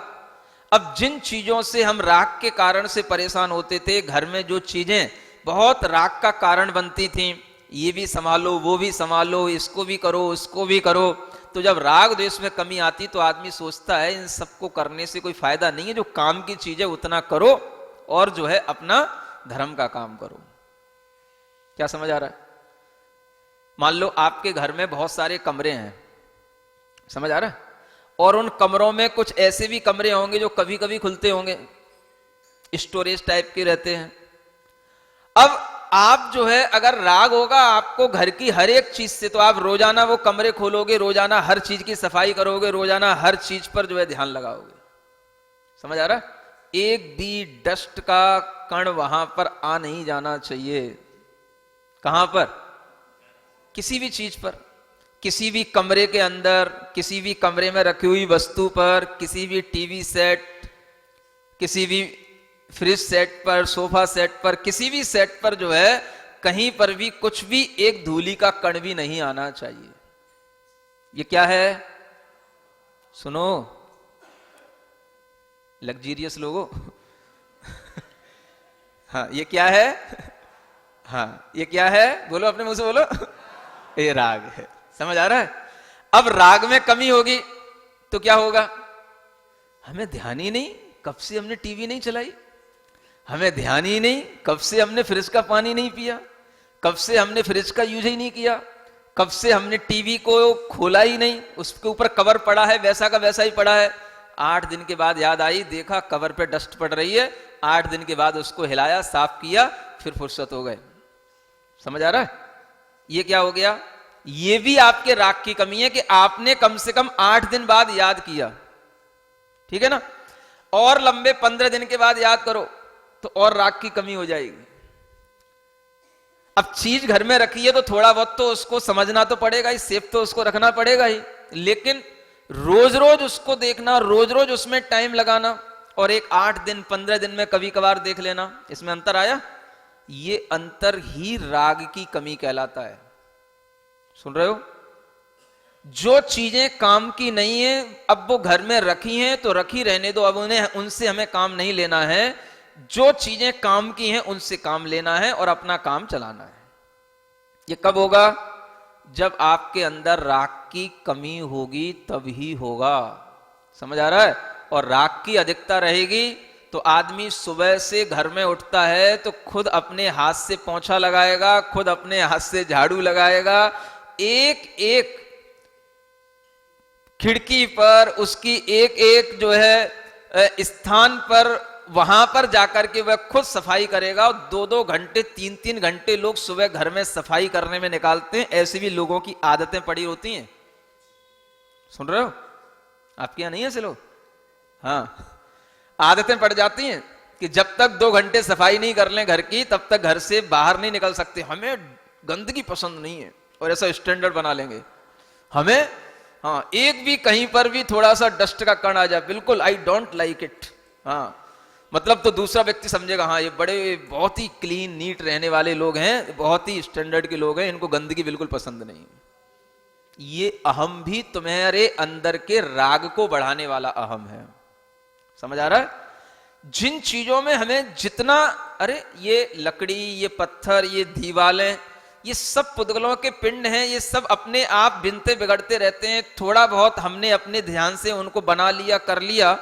अब जिन चीजों से हम राग के कारण से परेशान होते थे, घर में जो चीजें बहुत राग का कारण बनती थीं, ये भी संभालो, वो भी संभालो, इसको भी करो, उसको भी करो, तो जब राग द्वेष में कमी आती तो आदमी सोचता है इन सबको करने से कोई फायदा नहीं है, जो काम की चीज है उतना करो और जो है अपना धर्म का काम करो। क्या समझ आ रहा है? मान लो आपके घर में बहुत सारे कमरे हैं, समझ आ रहा है, और उन कमरों में कुछ ऐसे भी कमरे होंगे जो कभी कभी खुलते होंगे, स्टोरेज टाइप के रहते हैं। अब आप जो है अगर राग होगा आपको घर की हर एक चीज से, तो आप रोजाना वो कमरे खोलोगे, रोजाना हर चीज की सफाई करोगे, रोजाना हर चीज पर जो है ध्यान लगाओगे। समझ आ रहा है? एक भी डस्ट का कण वहां पर आ नहीं जाना चाहिए। कहां पर? किसी भी चीज पर, किसी भी कमरे के अंदर, किसी भी कमरे में रखी हुई वस्तु पर, किसी भी टीवी सेट, किसी भी फ्रिज सेट पर, सोफा सेट पर, किसी भी सेट पर जो है कहीं पर भी कुछ भी एक धूली का कण भी नहीं आना चाहिए। ये क्या है? सुनो लग्जीरियस लोगों हाँ ये क्या है? हाँ ये क्या है? बोलो अपने मुंह से बोलो ये राग है। समझ आ रहा है? अब राग में कमी होगी तो क्या होगा? हमें ध्यान ही नहीं कब से हमने टीवी नहीं चलाई, हमें ध्यान ही नहीं कब से हमने फ्रिज का पानी नहीं पिया, कब से हमने फ्रिज का यूज ही नहीं किया, कब से हमने टीवी को खोला ही नहीं, उसके ऊपर कवर पड़ा है वैसा का वैसा ही पड़ा है। 8 दिन के बाद याद आई, देखा कवर पे डस्ट पड़ रही है, 8 दिन के बाद उसको हिलाया, साफ किया, फिर फुर्सत हो गए। समझ आ रहा है? ये क्या हो गया? ये भी आपके राग की कमी है कि आपने कम से कम 8 दिन बाद याद किया, ठीक है ना? और लंबे 15 दिन के बाद याद करो तो और राग की कमी हो जाएगी। अब चीज घर में रखी है तो थोड़ा बहुत तो उसको समझना तो पड़ेगा ही, सेफ तो उसको रखना पड़ेगा ही, लेकिन रोज रोज उसको देखना, रोज रोज उसमें टाइम लगाना और एक 8 दिन 15 दिन में कभी कभार देख लेना, इसमें अंतर आया? ये अंतर ही राग की कमी कहलाता है। सुन रहे हो? जो चीजें काम की नहीं है अब वो घर में रखी हैं तो रखी रहने दो, अब उन्हें उनसे हमें काम नहीं लेना है। जो चीजें काम की हैं उनसे काम लेना है और अपना काम चलाना है। ये कब होगा? जब आपके अंदर राग की कमी होगी तब ही होगा। समझ आ रहा है? और राग की अधिकता रहेगी तो आदमी सुबह से घर में उठता है तो खुद अपने हाथ से पोंछा लगाएगा, खुद अपने हाथ से झाड़ू लगाएगा, एक एक खिड़की पर, उसकी एक एक जो है स्थान पर, वहां पर जाकर के वह खुद सफाई करेगा। और 2-2 घंटे 3-3 घंटे लोग सुबह घर में सफाई करने में निकालते हैं। ऐसे भी लोगों की आदतें पड़ी होती हैं। सुन रहे हो? आपके यहां नहीं है ऐसे लोग? हाँ, आदतें पड़ जाती हैं कि जब तक 2 घंटे सफाई नहीं कर लें घर की तब तक घर से बाहर नहीं निकल सकते। हमें गंदगी पसंद नहीं है और ऐसा स्टैंडर्ड बना लेंगे हमें। हाँ, एक भी कहीं पर भी थोड़ा सा डस्ट का कण आ जाए, बिल्कुल आई डोंट लाइक इट। हाँ, मतलब तो दूसरा व्यक्ति समझेगा हाँ ये बड़े बहुत ही क्लीन नीट रहने वाले लोग हैं, बहुत ही स्टैंडर्ड के लोग हैं, इनको गंदगी बिल्कुल पसंद नहीं। ये अहम भी तुम्हारे अंदर के राग को बढ़ाने वाला अहम है। समझ आ रहा है? जिन चीजों में हमें जितना, अरे ये लकड़ी, ये पत्थर, ये दीवालें, ये सब पुद्गलों के पिंड हैं, ये सब अपने आप बिनते बिगड़ते रहते हैं। थोड़ा बहुत हमने अपने ध्यान से उनको बना लिया, कर लिया,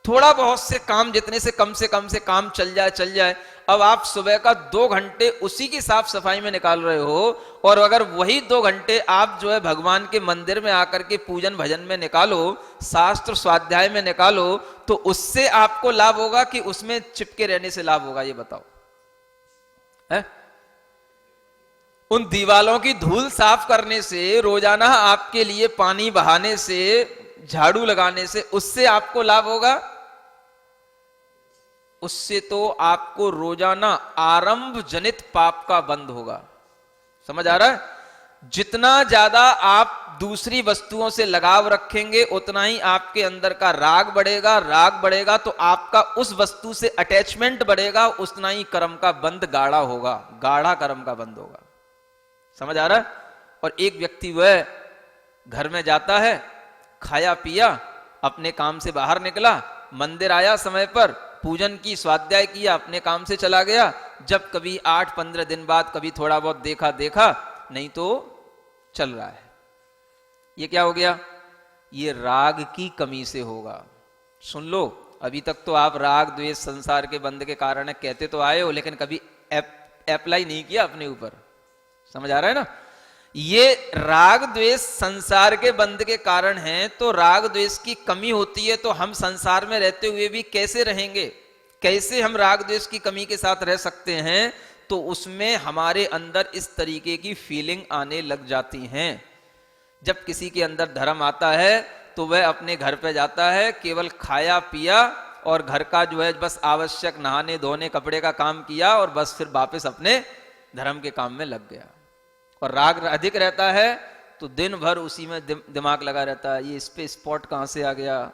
थोड़ा बहुत से काम, जितने से कम से काम चल जाए। अब आप सुबह का 2 घंटे उसी की साफ सफाई में निकाल रहे हो, और अगर वही 2 घंटे आप जो है भगवान के मंदिर में आकर के पूजन भजन में निकालो, शास्त्र स्वाध्याय में निकालो, तो उससे आपको लाभ होगा कि उसमें चिपके रहने से लाभ होगा? ये बताओ है? उन दीवालों की धूल साफ करने से, रोजाना आपके लिए पानी बहाने से, झाड़ू लगाने से, उससे आपको लाभ होगा? उससे तो आपको रोजाना आरंभ जनित पाप का बंद होगा। समझ आ रहा है? जितना ज्यादा आप दूसरी वस्तुओं से लगाव रखेंगे, उतना ही आपके अंदर का राग बढ़ेगा। राग बढ़ेगा तो आपका उस वस्तु से अटैचमेंट बढ़ेगा, उतना ही कर्म का बंद गाढ़ा होगा, गाढ़ा कर्म का बंद होगा। समझ आ रहा है? और एक व्यक्ति वह घर में जाता है, खाया पिया, अपने काम से बाहर निकला, मंदिर आया समय पर, पूजन की, स्वाध्याय किया, अपने काम से चला गया। जब कभी 8-15 दिन बाद कभी थोड़ा बहुत देखा, नहीं तो चल रहा है। ये क्या हो गया? ये राग की कमी से होगा। सुन लो, अभी तक तो आप राग द्वेष संसार के बंध के कारण है कहते तो आए हो, लेकिन कभी अप्लाई नहीं किया अपने ऊपर। समझ आ रहा है ना? ये राग द्वेष संसार के बंध के कारण है, तो राग द्वेष की कमी होती है तो हम संसार में रहते हुए भी कैसे रहेंगे? कैसे हम राग द्वेष की कमी के साथ रह सकते हैं? तो उसमें हमारे अंदर इस तरीके की फीलिंग आने लग जाती हैं। जब किसी के अंदर धर्म आता है तो वह अपने घर पे जाता है, केवल खाया पिया और घर का जो है बस आवश्यक नहाने धोने कपड़े का काम किया, और बस फिर वापस अपने धर्म के काम में लग गया। और राग अधिक रहता है तो दिन भर उसी में दिमाग लगा रहता है। ये इस पे स्पॉट कहां से आ गया,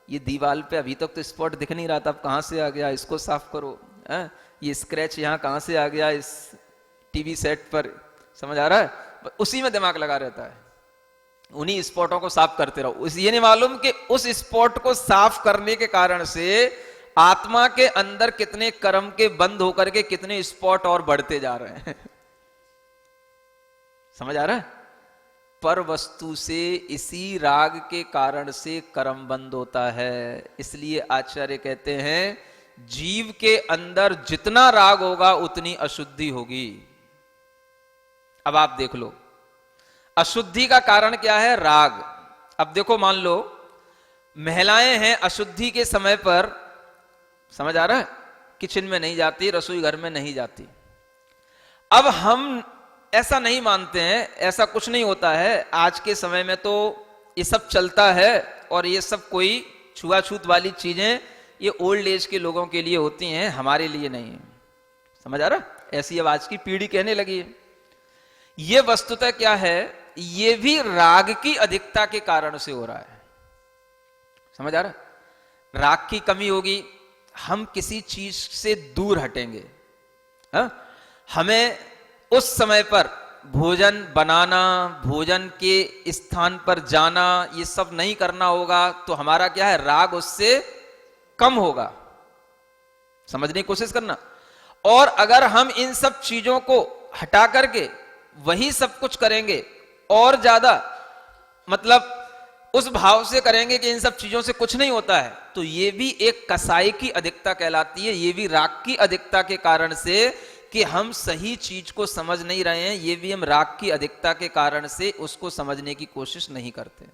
ये दीवार पे अभी तक तो स्पॉट दिख नहीं रहा था, अब कहां से आ गया, इसको साफ करो, है? ये स्क्रैच यहाँ कहां से आ गया इस टीवी सेट पर। समझ आ रहा है? उसी में दिमाग लगा रहता है, उन्हीं स्पॉटों को साफ करते रहो। ये नहीं मालूम कि उस स्पॉट को साफ करने के कारण से आत्मा के अंदर कितने कर्म के बंद होकर के कितने स्पॉट और बढ़ते जा रहे हैं। समझ आ रहा है? पर वस्तु से इसी राग के कारण से कर्म बंद होता है। इसलिए आचार्य कहते हैं जीव के अंदर जितना राग होगा उतनी अशुद्धि होगी। अब आप देख लो, अशुद्धि का कारण क्या है? राग। अब देखो, मान लो महिलाएं हैं, अशुद्धि के समय पर, समझ आ रहा है, किचन में नहीं जाती, रसोई घर में नहीं जाती। अब हम ऐसा नहीं मानते हैं, ऐसा कुछ नहीं होता है। आज के समय में तो ये सब चलता है, और ये सब कोई छुआछूत वाली चीजें ये ओल्ड एज के लोगों के लिए होती हैं, हमारे लिए नहीं है। समझ आ रहा? ऐसी अब आज की पीढ़ी कहने लगी है। ये वस्तुतः क्या है? ये भी राग की अधिकता के कारण से हो रहा है। समझ आ रहा? राग की कमी होगी, हम किसी चीज से दूर हटेंगे। हमें उस समय पर भोजन बनाना, भोजन के स्थान पर जाना, ये सब नहीं करना होगा, तो हमारा क्या है? राग उससे कम होगा। समझने की कोशिश करना। और अगर हम इन सब चीजों को हटा करके वही सब कुछ करेंगे, और ज्यादा मतलब उस भाव से करेंगे कि इन सब चीजों से कुछ नहीं होता है, तो ये भी एक कसाई की अधिकता कहलाती है। ये भी राग की अधिकता के कारण से, कि हम सही चीज को समझ नहीं रहे हैं, ये भी हम राग की अधिकता के कारण से उसको समझने की कोशिश नहीं करते।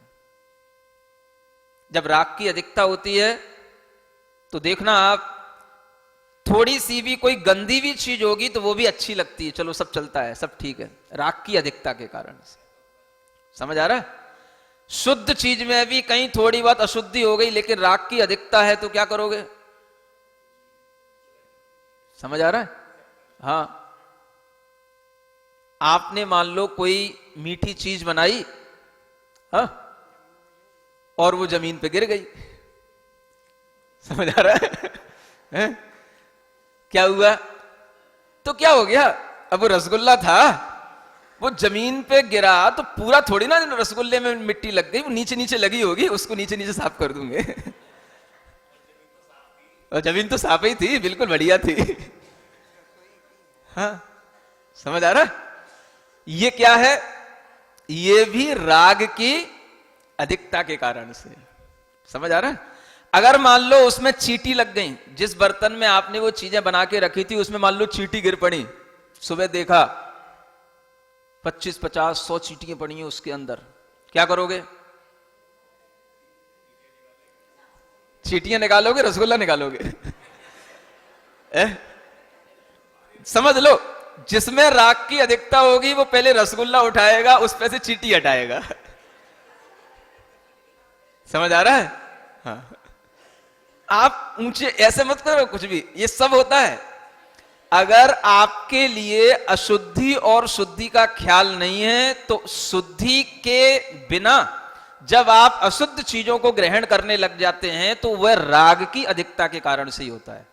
जब राग की अधिकता होती है तो देखना आप, थोड़ी सी भी कोई गंदी भी चीज होगी तो वो भी अच्छी लगती है, चलो सब चलता है, सब ठीक है, राग की अधिकता के कारण से। समझ आ रहा है? शुद्ध चीज में भी कहीं थोड़ी बहुत अशुद्धि हो गई, लेकिन राग की अधिकता है तो क्या करोगे? समझ आ रहा है? हाँ, आपने मान लो कोई मीठी चीज बनाई, हाँ, और वो जमीन पे गिर गई। समझ आ रहा है? है? क्या हुआ? तो क्या हो गया? अब वो रसगुल्ला था, वो जमीन पे गिरा तो पूरा थोड़ी ना रसगुल्ले में मिट्टी लग गई, वो नीचे नीचे लगी होगी, उसको नीचे नीचे साफ कर दूंगे। और जमीन तो साफ ही थी, बिल्कुल बढ़िया थी। हाँ, समझ आ रहा? ये क्या है? ये भी राग की अधिकता के कारण से। समझ आ रहा है? अगर मान लो उसमें चींटी लग गई, जिस बर्तन में आपने वो चीजें बना के रखी थी उसमें मान लो चींटी गिर पड़ी, सुबह देखा 25, 50, 100 चींटियां पड़ी हैं उसके अंदर, क्या करोगे? चींटियां निकालोगे, रसगुल्ला निकालोगे? समझ लो, जिसमें राग की अधिकता होगी वो पहले रसगुल्ला उठाएगा, उस पे से चींटी हटाएगा। समझ आ रहा है? हाँ। आप ऊंचे ऐसे मत करो कुछ भी, ये सब होता है। अगर आपके लिए अशुद्धि और शुद्धि का ख्याल नहीं है तो शुद्धि के बिना जब आप अशुद्ध चीजों को ग्रहण करने लग जाते हैं तो वह राग की अधिकता के कारण से ही होता है।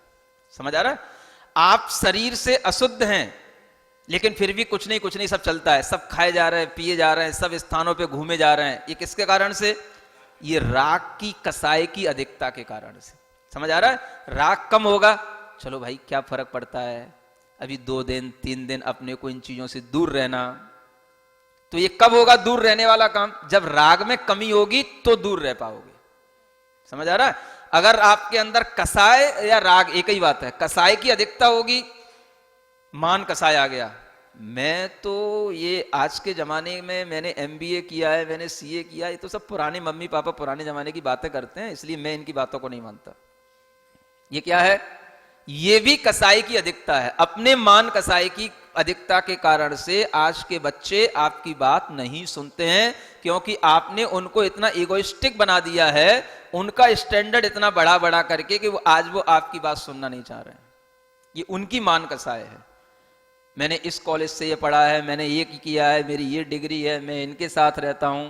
समझ आ रहा है? आप शरीर से अशुद्ध हैं लेकिन फिर भी कुछ नहीं सब चलता है, सब खाए जा रहे हैं, पिए जा रहे हैं, सब स्थानों पे घूमे जा रहे हैं। ये किसके कारण से? ये राग की कसाई की अधिकता के कारण से। समझ आ रहा है? राग कम होगा, चलो भाई क्या फर्क पड़ता है, अभी 2 दिन 3 दिन अपने को इन चीजों से दूर रहना। तो ये कब होगा दूर रहने वाला काम? जब राग में कमी होगी तो दूर रह पाओगे। समझ आ रहा है? अगर आपके अंदर कसाय या राग एक ही बात है, कसाय की अधिकता होगी, मान कसाय आ गया, मैं तो ये आज के जमाने में मैंने MBA किया है, मैंने CA किया है, ये तो सब पुराने मम्मी पापा पुराने जमाने की बातें करते हैं, इसलिए मैं इनकी बातों को नहीं मानता। ये क्या है? ये भी कसाई की अधिकता है। अपने मान कसाई की अधिकता के कारण से आज के बच्चे आपकी बात नहीं सुनते हैं, क्योंकि आपने उनको इतना इगोइस्टिक बना दिया है, उनका स्टैंडर्ड इतना बड़ा बड़ा करके कि वो आपकी बात सुनना नहीं चाह रहे हैं। ये उनकी मान कसाई है। मैंने इस कॉलेज से ये पढ़ा है, मैंने ये किया है, मेरी ये डिग्री है, मैं इनके साथ रहता हूं।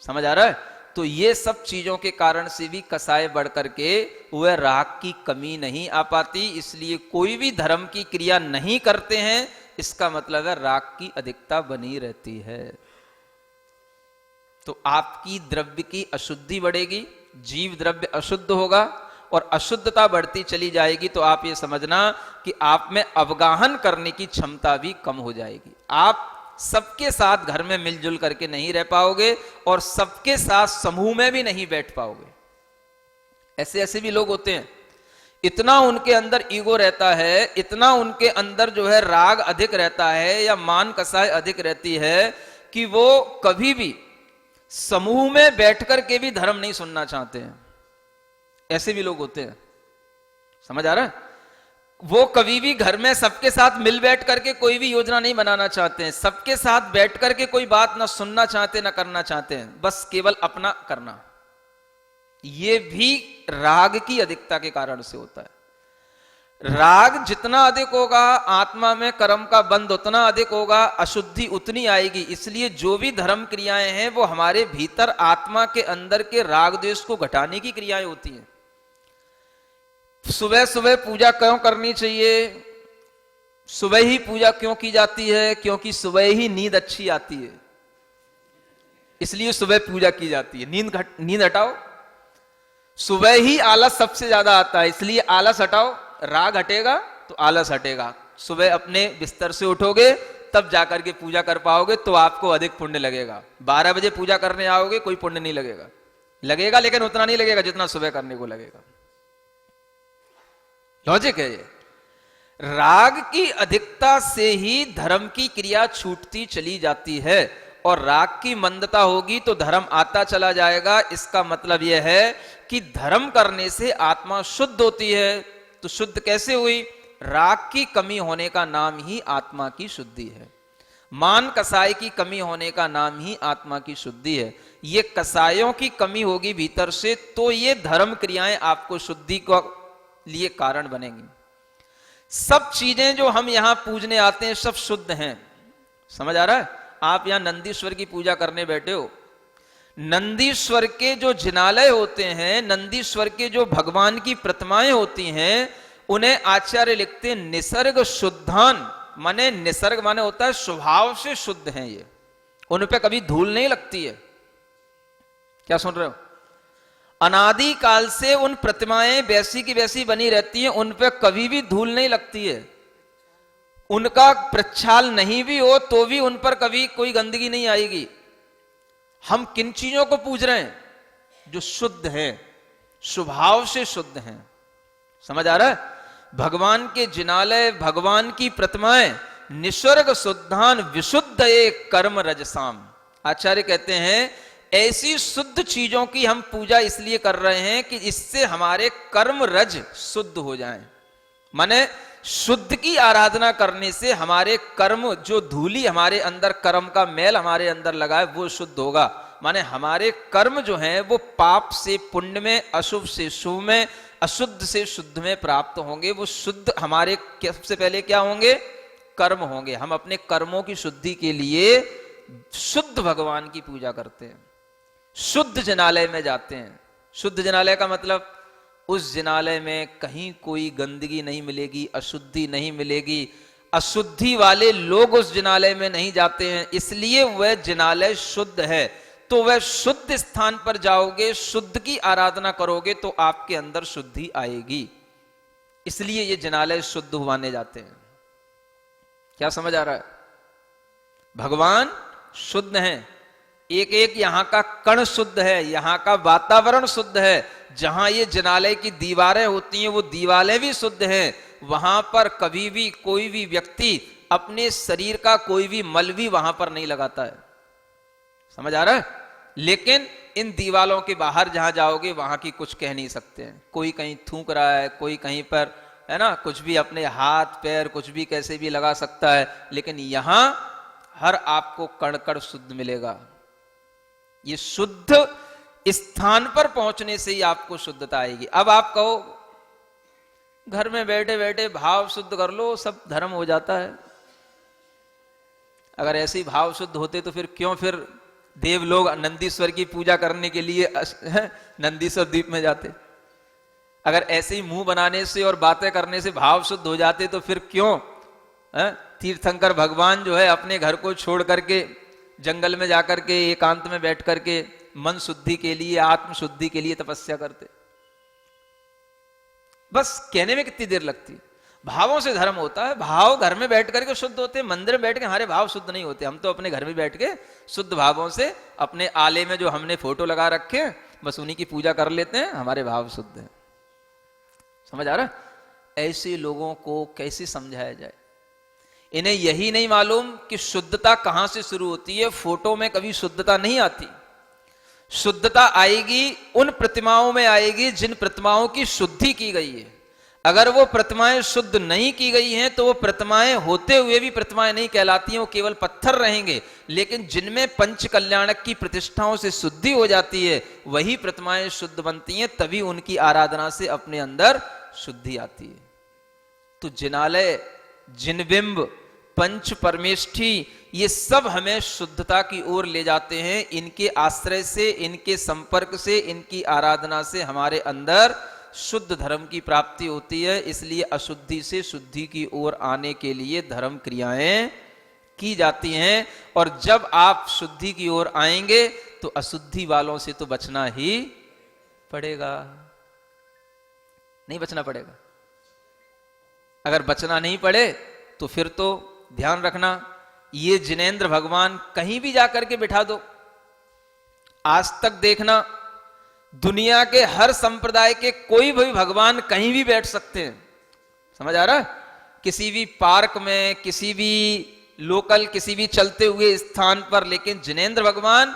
समझ आ रहा है? तो ये सब चीजों के कारण से भी कसाय बढ़ करके वह राग की कमी नहीं आ पाती। इसलिए कोई भी धर्म की क्रिया नहीं करते हैं, इसका मतलब है राग की अधिकता बनी रहती है। तो आपकी द्रव्य की अशुद्धि बढ़ेगी, जीव द्रव्य अशुद्ध होगा, और अशुद्धता बढ़ती चली जाएगी तो आप ये समझना कि आप में अवगाहन करने की क्षमता भी कम हो जाएगी। आप सबके साथ घर में मिलजुल करके नहीं रह पाओगे और सबके साथ समूह में भी नहीं बैठ पाओगे। ऐसे ऐसे भी लोग होते हैं, इतना उनके अंदर ईगो रहता है, इतना उनके अंदर जो है राग अधिक रहता है या मान कसाई अधिक रहती है कि वो कभी भी समूह में बैठकर के भी धर्म नहीं सुनना चाहते हैं। ऐसे भी लोग होते हैं। समझ आ रहा है? वो कभी भी घर में सबके साथ मिल बैठ करके कोई भी योजना नहीं बनाना चाहते हैं, सबके साथ बैठ करके कोई बात ना सुनना चाहते ना करना चाहते हैं, बस केवल अपना करना। ये भी राग की अधिकता के कारण से होता है। राग जितना अधिक होगा, आत्मा में कर्म का बंध उतना अधिक होगा, अशुद्धि उतनी आएगी। इसलिए जो भी धर्म क्रियाएं हैं वो हमारे भीतर आत्मा के अंदर के राग द्वेष को घटाने की क्रियाएं होती हैं। सुबह सुबह पूजा क्यों करनी चाहिए? सुबह ही पूजा क्यों की जाती है? क्योंकि सुबह ही नींद अच्छी आती है, इसलिए सुबह पूजा की जाती है। नींद हटाओ, सुबह ही आलस सबसे ज्यादा आता है, इसलिए आलस हटाओ, राग हटेगा तो आलस हटेगा। सुबह अपने बिस्तर से उठोगे तब जाकर के पूजा कर पाओगे तो आपको अधिक पुण्य लगेगा। 12 बजे पूजा करने आओगे कोई पुण्य नहीं लगेगा, लगेगा लेकिन उतना नहीं लगेगा जितना सुबह करने को लगेगा। लॉजिक है ये। राग की अधिकता से ही धर्म की क्रिया छूटती चली जाती है, और राग की मंदता होगी तो धर्म आता चला जाएगा। इसका मतलब यह है कि धर्म करने से आत्मा शुद्ध होती है। तो शुद्ध कैसे हुई? राग की कमी होने का नाम ही आत्मा की शुद्धि है। मान कसाई की कमी होने का नाम ही आत्मा की शुद्धि है। ये कसायों की कमी होगी भीतर से तो ये धर्म क्रियाएं आपको शुद्धि को लिए कारण बनेंगी। सब चीजें जो हम यहां पूजने आते हैं सब शुद्ध हैं। समझ आ रहा है? आप यहां नंदीश्वर की पूजा करने बैठे हो, नंदीश्वर के जो जिनालय होते हैं, नंदीश्वर के जो भगवान की प्रतिमाएं होती हैं, उन्हें आचार्य लिखते हैं निसर्ग शुद्धान, माने निसर्ग माने होता है स्वभाव से शुद्ध हैं ये, उन पे कभी धूल नहीं लगती है। क्या सुन रहे हो? अनादि काल से उन प्रतिमाएं वैसी की वैसी बनी रहती हैं, उन पे कभी भी धूल नहीं लगती है। उनका प्रक्षाल नहीं भी हो तो भी उन पर कभी कोई गंदगी नहीं आएगी। हम किन चीजों को पूज रहे हैं? जो शुद्ध है, स्वभाव से शुद्ध हैं। समझ आ रहा है? भगवान के जिनालय, भगवान की प्रतिमाएं निसर्ग शुद्धान विशुद्ध एक कर्म रजसाम। आचार्य कहते हैं ऐसी शुद्ध चीजों की हम पूजा इसलिए कर रहे हैं कि इससे हमारे कर्म रज शुद्ध हो जाएं। माने शुद्ध की आराधना करने से हमारे कर्म, जो धूली हमारे अंदर, कर्म का मैल हमारे अंदर लगा है, वो शुद्ध होगा। माने हमारे कर्म जो हैं वो पाप से पुण्य में, अशुभ से शुभ में, अशुद्ध से शुद्ध में प्राप्त होंगे। वो शुद्ध हमारे सबसे पहले क्या होंगे? कर्म होंगे। हम अपने कर्मों की शुद्धि के लिए शुद्ध भगवान की पूजा करते हैं, शुद्ध जिनालय में जाते हैं। शुद्ध जिनालय का मतलब उस जिनालय में कहीं कोई गंदगी नहीं मिलेगी, अशुद्धि नहीं मिलेगी, अशुद्धि वाले लोग उस जिनालय में नहीं जाते हैं, इसलिए वह जिनालय शुद्ध है। तो वह शुद्ध स्थान पर जाओगे, शुद्ध की आराधना करोगे तो आपके अंदर शुद्धि आएगी। इसलिए ये जिनालय शुद्ध माने जाते हैं। क्या समझ आ रहा है? भगवान शुद्ध हैं, एक एक यहां का कण शुद्ध है, यहां का वातावरण शुद्ध है। जहां ये जिनालय की दीवारें होती हैं वो दीवारें भी शुद्ध हैं। वहां पर कभी भी कोई भी व्यक्ति अपने शरीर का कोई भी मल भी वहां पर नहीं लगाता है। समझ आ रहा है? लेकिन इन दीवालों के बाहर जहां जाओगे वहां की कुछ कह नहीं सकते हैं। कोई कहीं थूक रहा है, कोई कहीं पर, है ना, कुछ भी अपने हाथ पैर कुछ भी कैसे भी लगा सकता है, लेकिन यहां हर आपको कण कण शुद्ध मिलेगा। ये शुद्ध स्थान पर पहुंचने से ही आपको शुद्धता आएगी। अब आप कहो घर में बैठे बैठे भाव शुद्ध कर लो, सब धर्म हो जाता है। अगर ऐसे ही भाव शुद्ध होते तो फिर क्यों फिर देव लोग नंदीश्वर की पूजा करने के लिए नंदीश्वर द्वीप में जाते? अगर ऐसे ही मुंह बनाने से और बातें करने से भाव शुद्ध हो जाते तो फिर क्यों तीर्थंकर भगवान जो है अपने घर को छोड़ करके जंगल में जाकर के एकांत में बैठ करके मन शुद्धि के लिए, आत्म शुद्धि के लिए तपस्या करते? बस कहने में कितनी देर लगती। भावों से धर्म होता है। भाव घर में बैठ करके शुद्ध होते हैं, मंदिर में बैठ के हमारे भाव शुद्ध नहीं होते। हम तो अपने घर में बैठ के शुद्ध भावों से अपने आले में जो हमने फोटो लगा रखे हैं बस उन्हीं की पूजा कर लेते हैं, हमारे भाव शुद्ध है। समझ आ रहा है? ऐसे लोगों को कैसे समझाया जाए? इन्हें यही नहीं मालूम कि शुद्धता कहां से शुरू होती है। फोटो में कभी शुद्धता नहीं आती। शुद्धता आएगी उन प्रतिमाओं में आएगी जिन प्रतिमाओं की शुद्धि की गई है। अगर वो प्रतिमाएं शुद्ध नहीं की गई हैं तो वो प्रतिमाएं होते हुए भी प्रतिमाएं नहीं कहलाती हैं, वो केवल पत्थर रहेंगे। लेकिन जिनमें पंच कल्याणक की प्रतिष्ठाओं से शुद्धि हो जाती है वही प्रतिमाएं शुद्ध बनती हैं, तभी उनकी आराधना से अपने अंदर शुद्धि आती है। तो जिनालय, जिनबिंब, पंच परमेष्ठी, ये सब हमें शुद्धता की ओर ले जाते हैं। इनके आश्रय से, इनके संपर्क से, इनकी आराधना से हमारे अंदर शुद्ध धर्म की प्राप्ति होती है। इसलिए अशुद्धि से शुद्धि की ओर आने के लिए धर्म क्रियाएं की जाती हैं। और जब आप शुद्धि की ओर आएंगे तो अशुद्धि वालों से तो बचना ही पड़ेगा, नहीं बचना पड़ेगा। अगर बचना नहीं पड़े तो फिर तो ध्यान रखना, ये जिनेंद्र भगवान कहीं भी जाकर के बिठा दो, आज तक देखना दुनिया के हर संप्रदाय के कोई भी भगवान कहीं भी बैठ सकते हैं। समझ आ रहा है? किसी भी पार्क में, किसी भी लोकल, किसी भी चलते हुए स्थान पर, लेकिन जिनेंद्र भगवान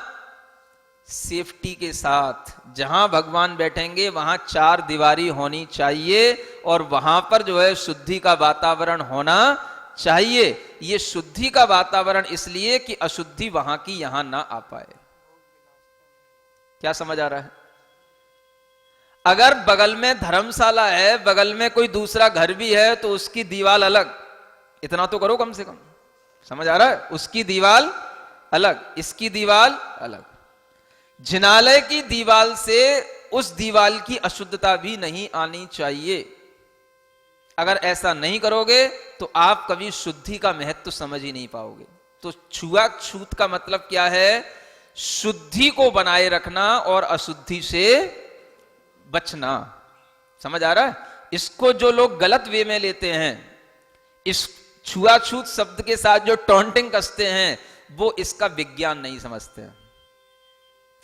सेफ्टी के साथ जहां भगवान बैठेंगे वहां 4 दीवारी होनी चाहिए और वहां पर जो है शुद्धि का वातावरण होना चाहिए। ये शुद्धि का वातावरण इसलिए कि अशुद्धि वहां की यहां ना आ पाए। क्या समझ आ रहा है? अगर बगल में धर्मशाला है, बगल में कोई दूसरा घर भी है तो उसकी दीवार अलग, इतना तो करो कम से कम। समझ आ रहा है? उसकी दीवार अलग, इसकी दीवार अलग। जिनालय की दीवार से उस दीवार की अशुद्धता भी नहीं आनी चाहिए। अगर ऐसा नहीं करोगे तो आप कभी शुद्धि का महत्व समझ ही नहीं पाओगे। तो छुआछूत का मतलब क्या है? शुद्धि को बनाए रखना और अशुद्धि से बचना। समझ आ रहा है? इसको जो लोग गलत वे में लेते हैं, इस छुआछूत शब्द के साथ जो टॉन्टिंग कसते हैं, वो इसका विज्ञान नहीं समझते हैं।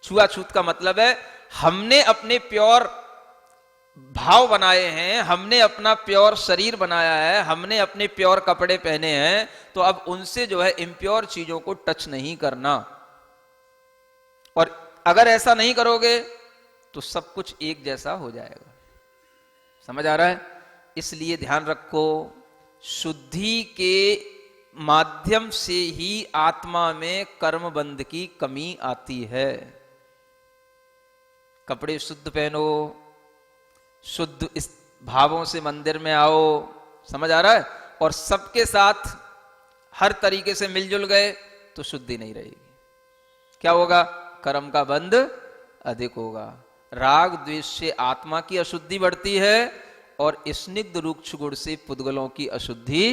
छुआछूत का मतलब है हमने अपने प्योर भाव बनाए हैं, हमने अपना प्योर शरीर बनाया है, हमने अपने प्योर कपड़े पहने हैं, तो अब उनसे जो है इम्प्योर चीजों को टच नहीं करना। और अगर ऐसा नहीं करोगे तो सब कुछ एक जैसा हो जाएगा। समझ आ रहा है? इसलिए ध्यान रखो, शुद्धि के माध्यम से ही आत्मा में कर्म बंध की कमी आती है। कपड़े शुद्ध पहनो, शुद्ध इस भावों से मंदिर में आओ। समझ आ रहा है? और सबके साथ हर तरीके से मिलजुल गए तो शुद्धि नहीं रहेगी। क्या होगा? कर्म का बंध अधिक होगा। राग द्वेष से आत्मा की अशुद्धि बढ़ती है और स्निग्ध रूक्ष गुण से पुद्गलों की अशुद्धि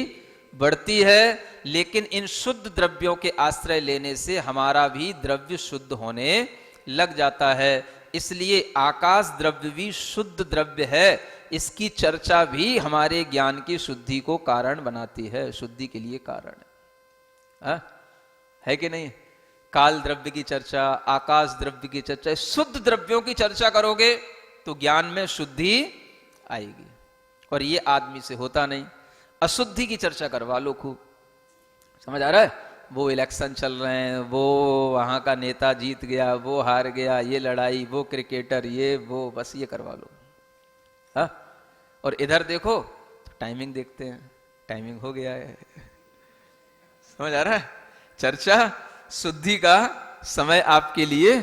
बढ़ती है। लेकिन इन शुद्ध द्रव्यों के आश्रय लेने से हमारा भी द्रव्य शुद्ध होने लग जाता है। इसलिए आकाश द्रव्य भी शुद्ध द्रव्य है। इसकी चर्चा भी हमारे ज्ञान की शुद्धि को कारण बनाती है, शुद्धि के लिए कारण है कि नहीं? काल द्रव्य की चर्चा, आकाश द्रव्य की चर्चा, शुद्ध द्रव्यों की चर्चा करोगे तो ज्ञान में शुद्धि आएगी। और ये आदमी से होता नहीं। अशुद्धि की चर्चा करवा लो खूब। समझ आ रहा है? वो इलेक्शन चल रहे हैं, वो वहां का नेता जीत गया, वो हार गया, ये लड़ाई, वो क्रिकेटर, ये वो, बस ये करवा लो। हा? और इधर देखो तो टाइमिंग देखते हैं, टाइमिंग हो गया है। समझ आ रहा है? चर्चा शुद्धि का समय आपके लिए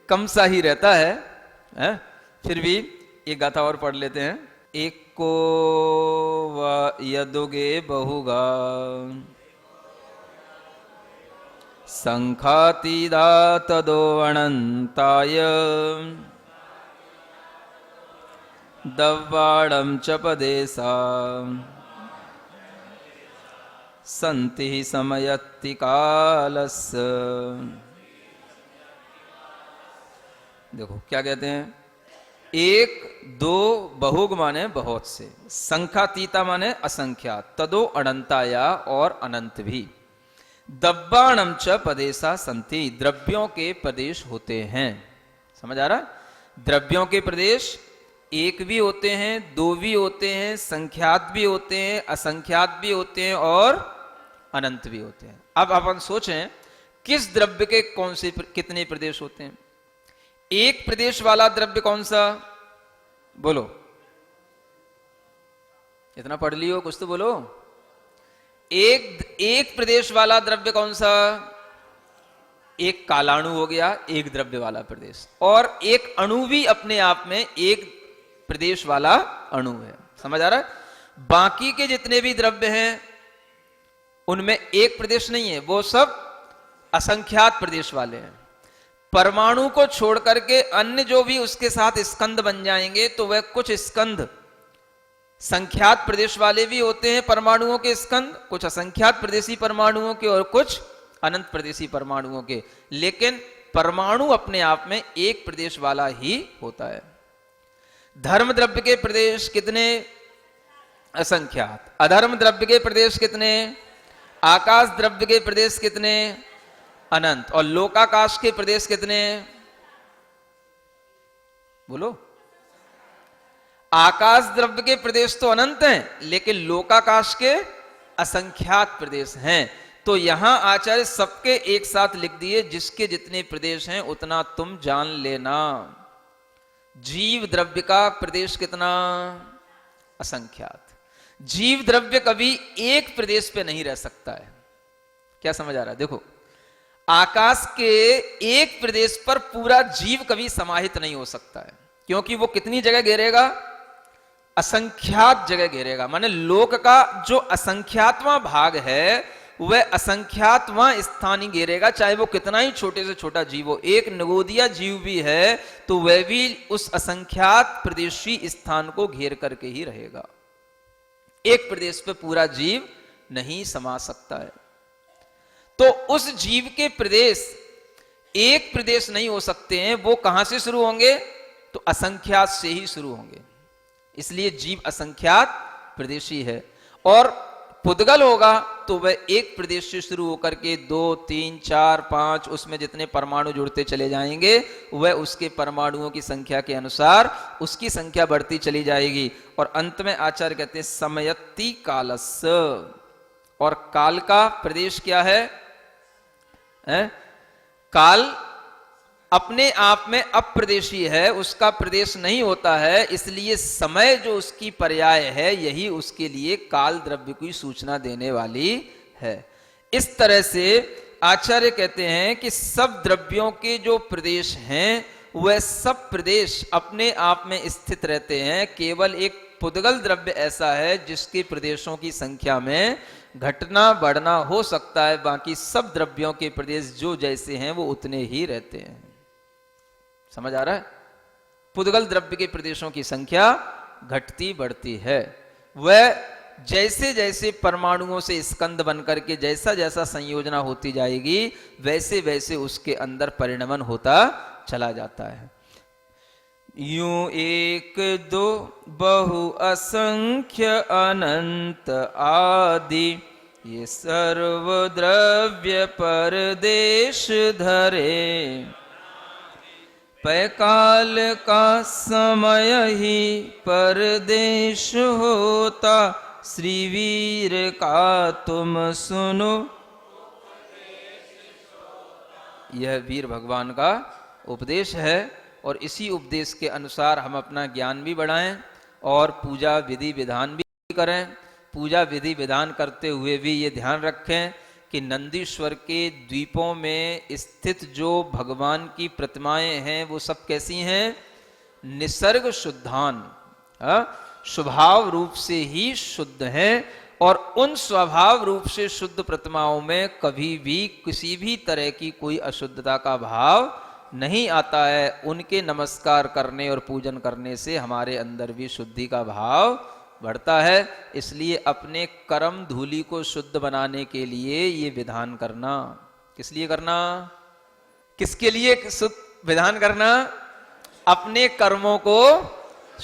कम सा ही रहता है, है? फिर भी एक गाथा और पढ़ लेते हैं। एक को यदुगे बहुगा संखातीदा तदो अनंताय दव्वाणं च पदेसा संति समयत्ति कालस्य। देखो क्या कहते हैं? एक, दो, बहुग माने बहुत से, संख्यातीता माने असंख्यात, तदो अनंताया और अनंत भी, दब्बाणम च पदेशा संति, द्रव्यों के प्रदेश होते हैं। समझ आ रहा? द्रव्यों के प्रदेश एक भी होते हैं, दो भी होते हैं, संख्यात भी होते हैं, असंख्यात भी होते हैं और अनंत भी होते हैं। अब अपन सोचें किस द्रव्य के कौन से कितने प्रदेश होते हैं? एक प्रदेश वाला द्रव्य कौन सा? बोलो, इतना पढ़ लियो, कुछ तो बोलो। एक प्रदेश वाला द्रव्य कौन सा? एक कालाणु हो गया, एक द्रव्य वाला प्रदेश। और एक अणु भी अपने आप में एक प्रदेश वाला अणु है। समझ आ रहा है? बाकी के जितने भी द्रव्य हैं उनमें एक प्रदेश नहीं है, वो सब असंख्यात प्रदेश वाले हैं। परमाणु को छोड़ करके अन्य जो भी उसके साथ स्कंद बन जाएंगे तो वह कुछ स्कंद संख्यात प्रदेश वाले भी होते हैं, परमाणुओं के स्कंद, कुछ असंख्यात प्रदेशी परमाणुओं के और कुछ अनंत प्रदेशी परमाणुओं के। लेकिन परमाणु अपने आप में एक प्रदेश वाला ही होता है। धर्म द्रव्य के प्रदेश कितने? असंख्यात। अधर्म द्रव्य के प्रदेश कितने? आकाश द्रव्य के प्रदेश कितने? अनंत। और लोकाकाश के प्रदेश कितने? बोलो। आकाश द्रव्य के प्रदेश तो अनंत हैं, लेकिन लोकाकाश के असंख्यात प्रदेश हैं। तो यहां आचार्य सबके एक साथ लिख दिए, जिसके जितने प्रदेश हैं उतना तुम जान लेना। जीव द्रव्य का प्रदेश कितना? असंख्यात। जीव द्रव्य कभी एक प्रदेश पे नहीं रह सकता है। क्या समझ आ रहा है? देखो, आकाश के एक प्रदेश पर पूरा जीव कभी समाहित नहीं हो सकता है, क्योंकि वो कितनी जगह घेरेगा? असंख्यात जगह घेरेगा। माने लोक का जो असंख्यातवां भाग है वह असंख्यातवां स्थान ही घेरेगा, चाहे वो कितना ही छोटे से छोटा जीव हो। एक नगोदिया जीव भी है तो वह भी उस असंख्यात प्रदेशी स्थान को घेर करके ही रहेगा। एक प्रदेश पे पूरा जीव नहीं समा सकता है। तो उस जीव के प्रदेश एक प्रदेश नहीं हो सकते हैं, वो कहां से शुरू होंगे? तो असंख्यात से ही शुरू होंगे। इसलिए जीव असंख्यात प्रदेशी है। और पुद्गल होगा तो वह एक प्रदेश से शुरू होकर के 2, 3, 4, 5 उसमें जितने परमाणु जुड़ते चले जाएंगे, वह उसके परमाणुओं की संख्या के अनुसार उसकी संख्या बढ़ती चली जाएगी। और अंत में आचार्य कहते हैं समयति कालस्य। और काल का प्रदेश क्या है? काल अपने आप में अप्रदेशी है, उसका प्रदेश नहीं होता है, इसलिए समय जो उसकी पर्याय है यही उसके लिए काल द्रव्य की सूचना देने वाली है। इस तरह से आचार्य कहते हैं कि सब द्रव्यों के जो प्रदेश हैं वह सब प्रदेश अपने आप में स्थित रहते हैं। केवल एक पुद्गल द्रव्य ऐसा है जिसके प्रदेशों की संख्या में घटना बढ़ना हो सकता है, बाकी सब द्रव्यों के प्रदेश जो जैसे हैं वो उतने ही रहते हैं। समझ आ रहा है? पुद्गल द्रव्य के प्रदेशों की संख्या घटती बढ़ती है। वह जैसे जैसे परमाणुओं से स्कंद बनकर के जैसा जैसा संयोजना होती जाएगी वैसे वैसे उसके अंदर परिणमन होता चला जाता है। यूं एक दो बहु असंख्य अनंत आदि ये सर्व द्रव्य परदेश धरे, पैकाल का समय ही परदेश होता, श्रीवीर का तुम सुनो। यह वीर भगवान का उपदेश है और इसी उपदेश के अनुसार हम अपना ज्ञान भी बढ़ाएं और पूजा विधि विधान भी करें। पूजा विधि विधान करते हुए भी ये ध्यान रखें कि नंदीश्वर के द्वीपों में स्थित जो भगवान की प्रतिमाएं हैं वो सब कैसी हैं? निसर्ग शुद्धान, स्वभाव रूप से ही शुद्ध हैं। और उन स्वभाव रूप से शुद्ध प्रतिमाओं में कभी भी किसी भी तरह की कोई अशुद्धता का भाव नहीं आता है। उनके नमस्कार करने और पूजन करने से हमारे अंदर भी शुद्धि का भाव बढ़ता है। इसलिए अपने कर्म धूलि को शुद्ध बनाने के लिए ये विधान करना। किस लिए करना? किसके लिए शुद्ध विधान करना? अपने कर्मों को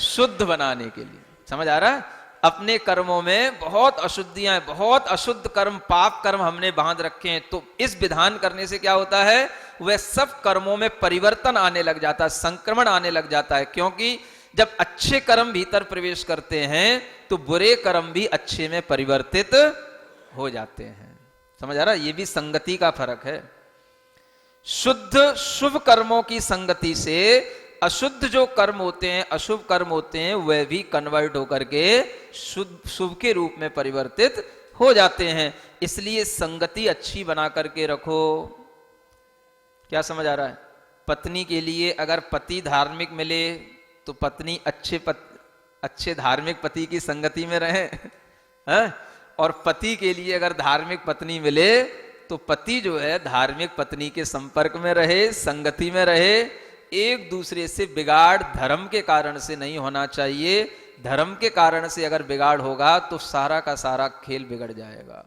शुद्ध बनाने के लिए। समझ आ रहा है? अपने कर्मों में बहुत अशुद्धियां, बहुत अशुद्ध कर्म, पाप कर्म हमने बांध रखे हैं, तो इस विधान करने से क्या होता है? वह सब कर्मों में परिवर्तन आने लग जाता है, संक्रमण आने लग जाता है। क्योंकि जब अच्छे कर्म भीतर प्रवेश करते हैं तो बुरे कर्म भी अच्छे में परिवर्तित हो जाते हैं। समझ आ रहा है? ये भी संगति का फर्क है। शुद्ध शुभ कर्मों की संगति से अशुद्ध जो कर्म होते हैं, अशुभ कर्म होते हैं, वह भी कन्वर्ट होकर के शुद्ध शुभ के रूप में परिवर्तित हो जाते हैं। इसलिए संगति अच्छी बना करके रखो। क्या समझ आ रहा है? पत्नी के लिए अगर पति धार्मिक मिले तो पत्नी अच्छे धार्मिक पति की संगति में रहे, और पति के लिए अगर धार्मिक पत्नी मिले तो पति जो है धार्मिक पत्नी के संपर्क में रहे, संगति में रहे। एक दूसरे से बिगाड़ धर्म के कारण से नहीं होना चाहिए। धर्म के कारण से अगर बिगाड़ होगा तो सारा का सारा खेल बिगड़ जाएगा।